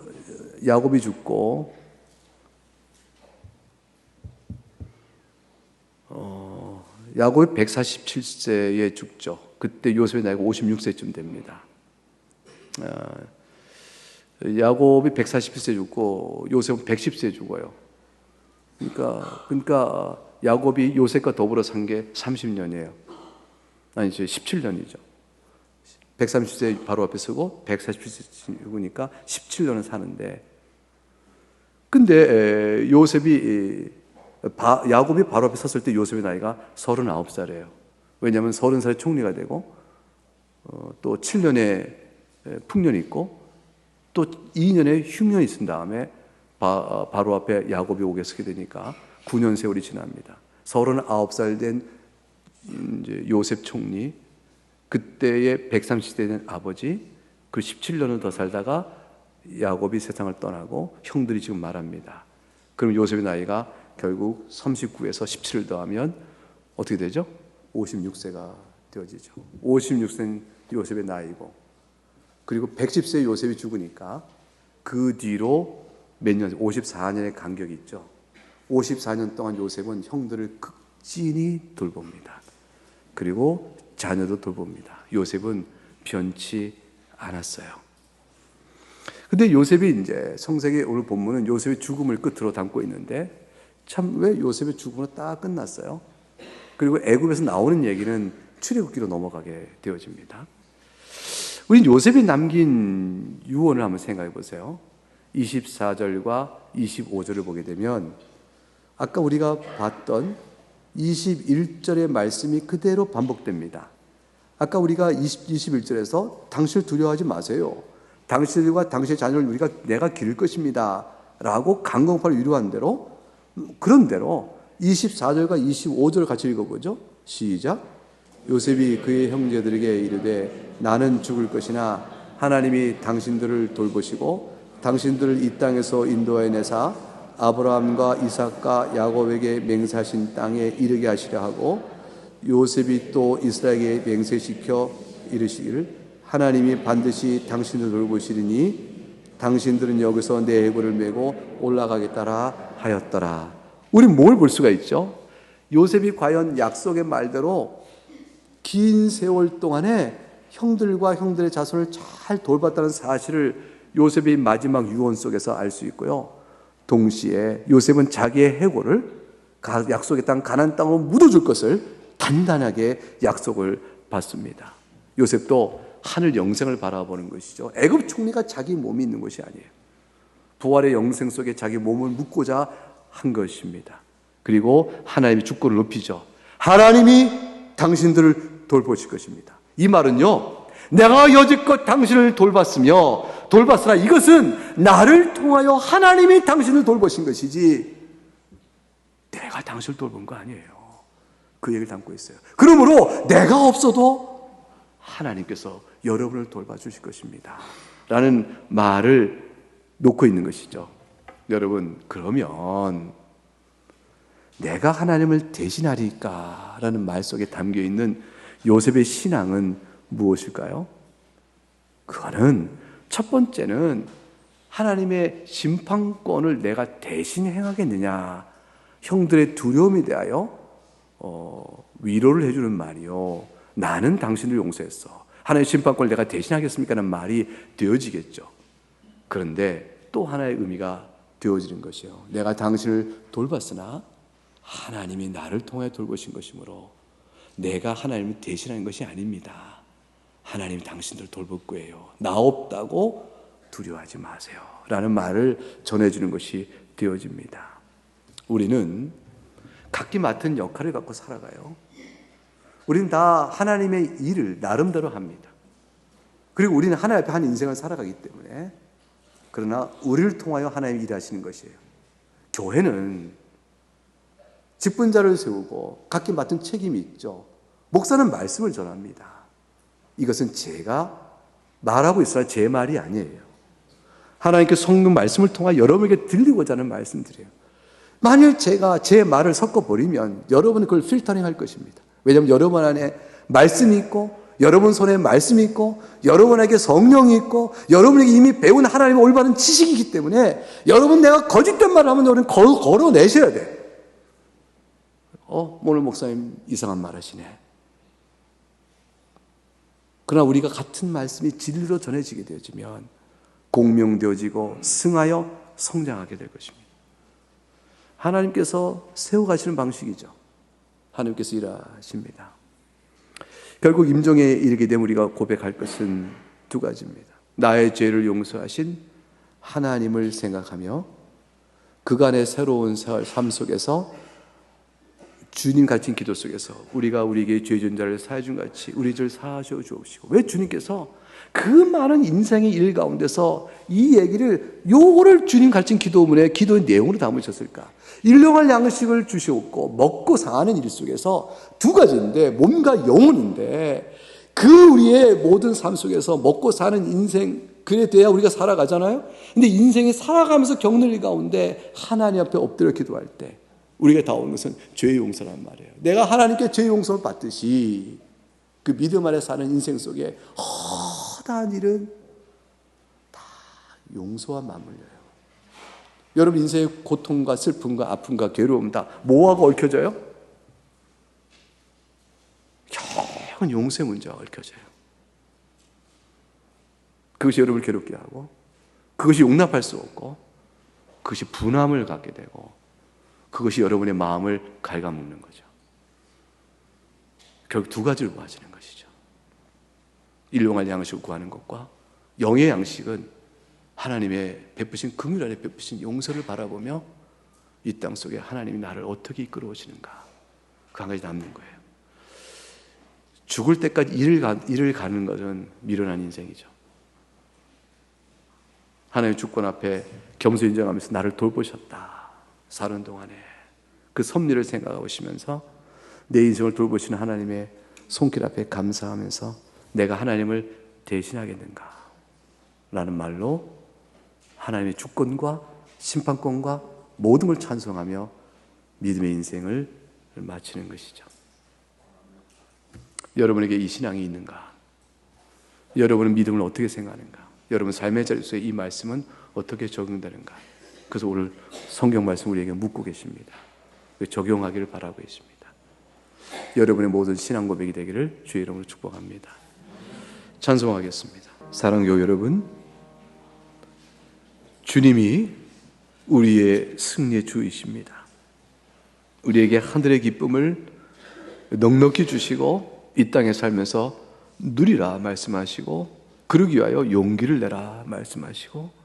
야곱이 죽고 야곱이 147세에 죽죠. 그때 요셉의 나이가 56세쯤 됩니다. 야곱이 147세 죽고 요셉은 110세에 죽어요. 그러니까 야곱이 요셉과 더불어 산 게 30년이에요. 아니죠, 17년이죠. 130세 바로 앞에 쓰고 147세 죽으니까 17년을 사는데, 근데 야곱이 바로 앞에 섰을 때 요셉의 나이가 39살이에요. 왜냐하면 30살에 총리가 되고 또 7년의 풍년이 있고 또 2년의 흉년이 있은 다음에 바로 앞에 야곱이 오게 서게 되니까 9년 세월이 지납니다. 39살 된 이제 요셉 총리, 그때의 130세 된 아버지, 그 17년을 더 살다가 야곱이 세상을 떠나고 형들이 지금 말합니다. 그럼 요셉의 나이가 결국 39에서 17을 더하면 어떻게 되죠? 56세가 되어지죠. 56세는 요셉의 나이고, 그리고 110세 요셉이 죽으니까 그 뒤로 몇 년, 54년의 간격이 있죠. 54년 동안 요셉은 형들을 극진히 돌봅니다. 그리고 자녀도 돌봅니다. 요셉은 변치 않았어요. 근데 요셉이 이제 성경의 오늘 본문은 요셉의 죽음을 끝으로 담고 있는데, 참 왜 요셉의 죽음으로 딱 끝났어요? 그리고 애굽에서 나오는 얘기는 출애굽기로 넘어가게 되어집니다. 우리 요셉이 남긴 유언을 한번 생각해 보세요. 24절과 25절을 보게 되면 아까 우리가 봤던 21절의 말씀이 그대로 반복됩니다. 아까 우리가 21절에서 당신을 두려워하지 마세요. 당신들과 당신의 자녀를 내가 기를 것입니다. 라고 강건파를 위로한 대로, 그런 대로 24절과 25절 같이 읽어보죠. 시작. 요셉이 그의 형제들에게 이르되 나는 죽을 것이나 하나님이 당신들을 돌보시고 당신들을 이 땅에서 인도하여 내사 아브라함과 이삭과 야곱에게 맹세하신 땅에 이르게 하시려 하고, 요셉이 또 이스라엘에게 맹세시켜 이르시기를 하나님이 반드시 당신을 돌보시리니 당신들은 여기서 내 해골을 메고 올라가겠다라 하였더라. 우린 뭘 볼 수가 있죠? 요셉이 과연 약속의 말대로 긴 세월 동안에 형들과 형들의 자손을 잘 돌봤다는 사실을 요셉의 마지막 유언 속에서 알 수 있고요. 동시에 요셉은 자기의 해골을 약속의 땅 가나안 땅으로 묻어줄 것을 단단하게 약속을 받습니다. 요셉도 하늘 영생을 바라보는 것이죠. 애굽 총리가 자기 몸이 있는 것이 아니에요. 부활의 영생 속에 자기 몸을 묻고자 한 것입니다. 그리고 하나님의 주권을 높이죠. 하나님이 당신들을 돌보실 것입니다. 이 말은요, 내가 여지껏 당신을 돌봤으나 이것은 나를 통하여 하나님이 당신을 돌보신 것이지 내가 당신을 돌본 거 아니에요. 그 얘기를 담고 있어요. 그러므로 내가 없어도 하나님께서 여러분을 돌봐주실 것입니다. 라는 말을 놓고 있는 것이죠. 여러분, 그러면 내가 하나님을 대신하리까? 라는 말 속에 담겨 있는 요셉의 신앙은 무엇일까요? 그거는 첫 번째는 하나님의 심판권을 내가 대신 행하겠느냐, 형들의 두려움에 대하여 위로를 해주는 말이요, 나는 당신을 용서했어, 하나님의 심판권을 내가 대신하겠습니까? 라는 말이 되어지겠죠. 그런데 또 하나의 의미가 되어지는 것이요, 내가 당신을 돌봤으나 하나님이 나를 통해 돌보신 것이므로 내가 하나님을 대신하는 것이 아닙니다. 하나님이 당신들 돌볼 거예요. 나 없다고 두려워하지 마세요. 라는 말을 전해주는 것이 되어집니다. 우리는 각기 맡은 역할을 갖고 살아가요. 우리는 다 하나님의 일을 나름대로 합니다. 그리고 우리는 하나님 앞에 한 인생을 살아가기 때문에, 그러나 우리를 통하여 하나님이 일하시는 것이에요. 교회는 직분자를 세우고 각기 맡은 책임이 있죠. 목사는 말씀을 전합니다. 이것은 제가 말하고 있어야 제 말이 아니에요. 하나님께 성경 말씀을 통해 여러분에게 들리고자 하는 말씀드려요. 만일 제가 제 말을 섞어버리면 여러분은 그걸 필터링 할 것입니다. 왜냐하면 여러분 안에 말씀이 있고, 여러분 손에 말씀이 있고, 여러분에게 성령이 있고, 여러분에게 이미 배운 하나님의 올바른 지식이기 때문에 여러분, 내가 거짓된 말을 하면 여러분 걸어내셔야 돼. 오늘 목사님 이상한 말 하시네. 그러나 우리가 같은 말씀이 진리로 전해지게 되어지면 공명되어지고 승하여 성장하게 될 것입니다. 하나님께서 세워가시는 방식이죠. 하나님께서 일하십니다. 결국 임종에 이르게 되면 우리가 고백할 것은 두 가지입니다. 나의 죄를 용서하신 하나님을 생각하며 그간의 새로운 삶 속에서 주님 가르친 기도 속에서 우리가 우리에게 죄 지은 자를 사해 준 같이 우리 죄를 사하여 주옵시고. 왜 주님께서 그 많은 인생의 일 가운데서 이 얘기를, 요거를 주님 가르친 기도문에 기도의 내용으로 담으셨을까? 일용할 양식을 주시옵고 먹고 사는 일 속에서 두 가지인데, 몸과 영혼인데, 그 우리의 모든 삶 속에서 먹고 사는 인생, 그래 돼야 우리가 살아가잖아요. 근데 인생이 살아가면서 겪는 일 가운데 하나님 앞에 엎드려 기도할 때 우리가 다 오는 것은 죄의 용서란 말이에요. 내가 하나님께 죄의 용서를 받듯이 그 믿음 안에 사는 인생 속에 허다한 일은 다 용서와 맞물려요. 여러분 인생의 고통과 슬픔과 아픔과 괴로움 다 뭐하고 얽혀져요? 결국은 용서의 문제와 얽혀져요. 그것이 여러분을 괴롭게 하고, 그것이 용납할 수 없고, 그것이 분함을 갖게 되고, 그것이 여러분의 마음을 갉아먹는 거죠. 결국 두 가지를 모아지는 것이죠. 일용할 양식을 구하는 것과 영의 양식은 하나님의 베푸신 긍휼 안에 베푸신 용서를 바라보며 이 땅 속에 하나님이 나를 어떻게 이끌어 오시는가, 그 한 가지 남는 거예요. 죽을 때까지 일을 가는 것은 미련한 인생이죠. 하나님의 주권 앞에 겸손히 인정하면서 나를 돌보셨다. 사는 동안에 그 섭리를 생각하고 오시면서 내 인생을 돌보시는 하나님의 손길 앞에 감사하면서 내가 하나님을 대신하겠는가 라는 말로 하나님의 주권과 심판권과 모든 걸 찬송하며 믿음의 인생을 마치는 것이죠. 여러분에게 이 신앙이 있는가? 여러분은 믿음을 어떻게 생각하는가? 여러분 삶의 자리 속에 이 말씀은 어떻게 적용되는가? 그래서 오늘 성경 말씀 우리에게 묻고 계십니다. 적용하기를 바라고 계십니다. 여러분의 모든 신앙 고백이 되기를 주의 이름으로 축복합니다. 찬송하겠습니다. 사랑하는 교회 여러분, 주님이 우리의 승리의 주이십니다. 우리에게 하늘의 기쁨을 넉넉히 주시고 이 땅에 살면서 누리라 말씀하시고, 그러기 위하여 용기를 내라 말씀하시고,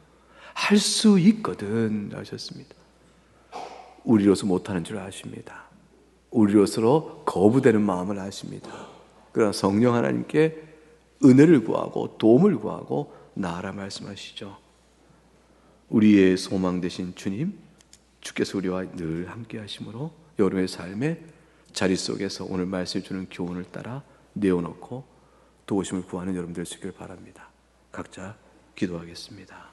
할 수 있거든 하셨습니다. 우리로서 못하는 줄 아십니다. 우리로서로 거부되는 마음을 아십니다. 그러나 성령 하나님께 은혜를 구하고 도움을 구하고 나아라 말씀하시죠. 우리의 소망 되신 주님, 주께서 우리와 늘 함께 하심으로 여러분의 삶의 자리 속에서 오늘 말씀 주는 교훈을 따라 내어놓고 도우심을 구하는 여러분 될 수 있기를 바랍니다. 각자 기도하겠습니다.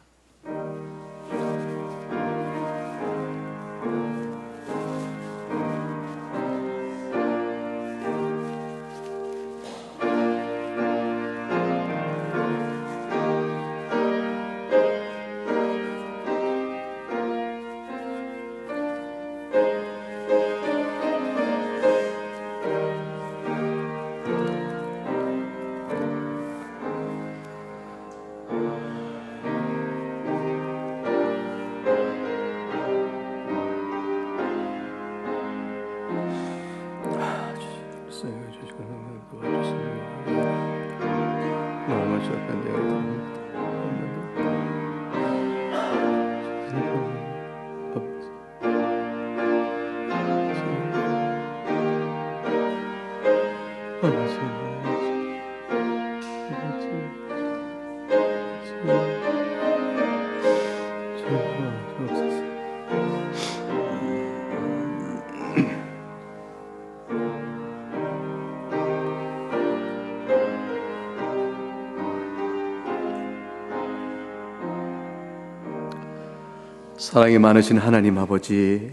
사랑이 많으신 하나님 아버지,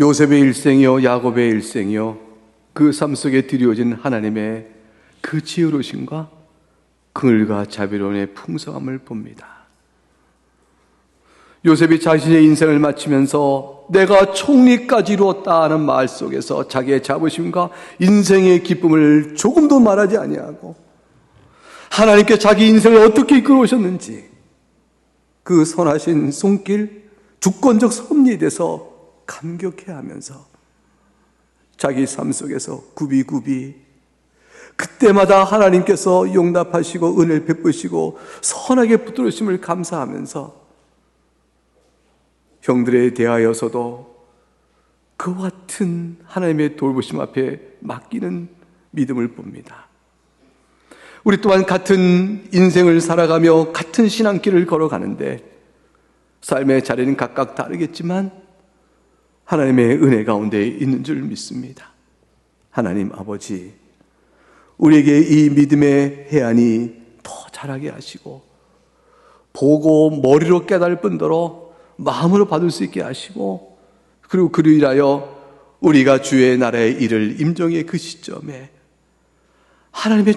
요셉의 일생이요 야곱의 일생이요 그 삶 속에 드리워진 하나님의 그 지혜로우심과 긍휼과 자비로움의 풍성함을 봅니다. 요셉이 자신의 인생을 마치면서 내가 총리까지 이루었다 하는 말 속에서 자기의 자부심과 인생의 기쁨을 조금도 말하지 아니하고 하나님께 자기 인생을 어떻게 이끌어 오셨는지 그 선하신 손길, 주권적 섭리에 대해서 감격해하면서 자기 삶 속에서 굽이굽이 그때마다 하나님께서 용납하시고 은혜를 베푸시고 선하게 붙들으심을 감사하면서 형들에 대하여서도 그와 같은 하나님의 돌보심 앞에 맡기는 믿음을 봅니다. 우리 또한 같은 인생을 살아가며 같은 신앙길을 걸어가는데 삶의 자리는 각각 다르겠지만 하나님의 은혜 가운데 있는 줄 믿습니다. 하나님 아버지, 우리에게 이 믿음의 해안이 더 자라게 하시고 보고 머리로 깨달을 뿐더러 마음으로 받을 수 있게 하시고 그리고 그로 인하여 우리가 주의 나라에 이를 임종의 그 시점에 하나님의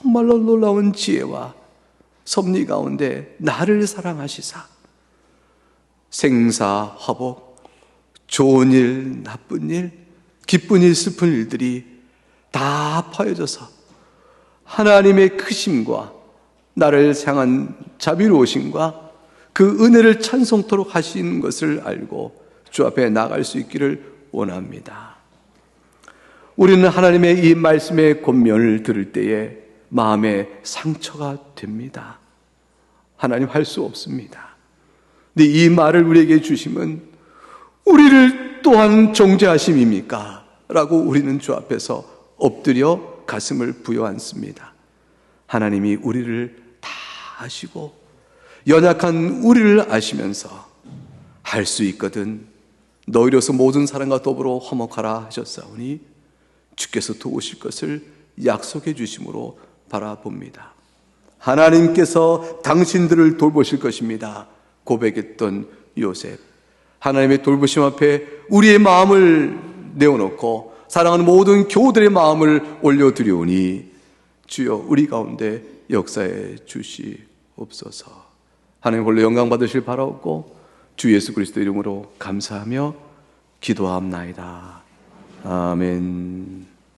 정말로 놀라운 지혜와 섭리 가운데 나를 사랑하시사 생사화복, 좋은 일, 나쁜 일, 기쁜 일, 슬픈 일들이 다 파여져서 하나님의 크심과 나를 향한 자비로우심과 그 은혜를 찬송토록 하시는 것을 알고 주 앞에 나갈 수 있기를 원합니다. 우리는 하나님의 이 말씀의 권면을 들을 때에 마음에 상처가 됩니다. 하나님 할 수 없습니다. 근데 이 말을 우리에게 주심은 우리를 또한 정죄하심입니까? 라고 우리는 주 앞에서 엎드려 가슴을 부여앉습니다. 하나님이 우리를 다 아시고 연약한 우리를 아시면서 할 수 있거든 너희로서 모든 사람과 더불어 화목하라 하셨사오니 주께서 도우실 것을 약속해 주심으로 바라봅니다. 하나님께서 당신들을 돌보실 것입니다 고백했던 요셉, 하나님의 돌보심 앞에 우리의 마음을 내어놓고 사랑하는 모든 교우들의 마음을 올려드리오니 주여 우리 가운데 역사해 주시옵소서. 하나님 홀로 영광 받으실 바라옵고 주 예수 그리스도 이름으로 감사하며 기도합나이다. 아멘.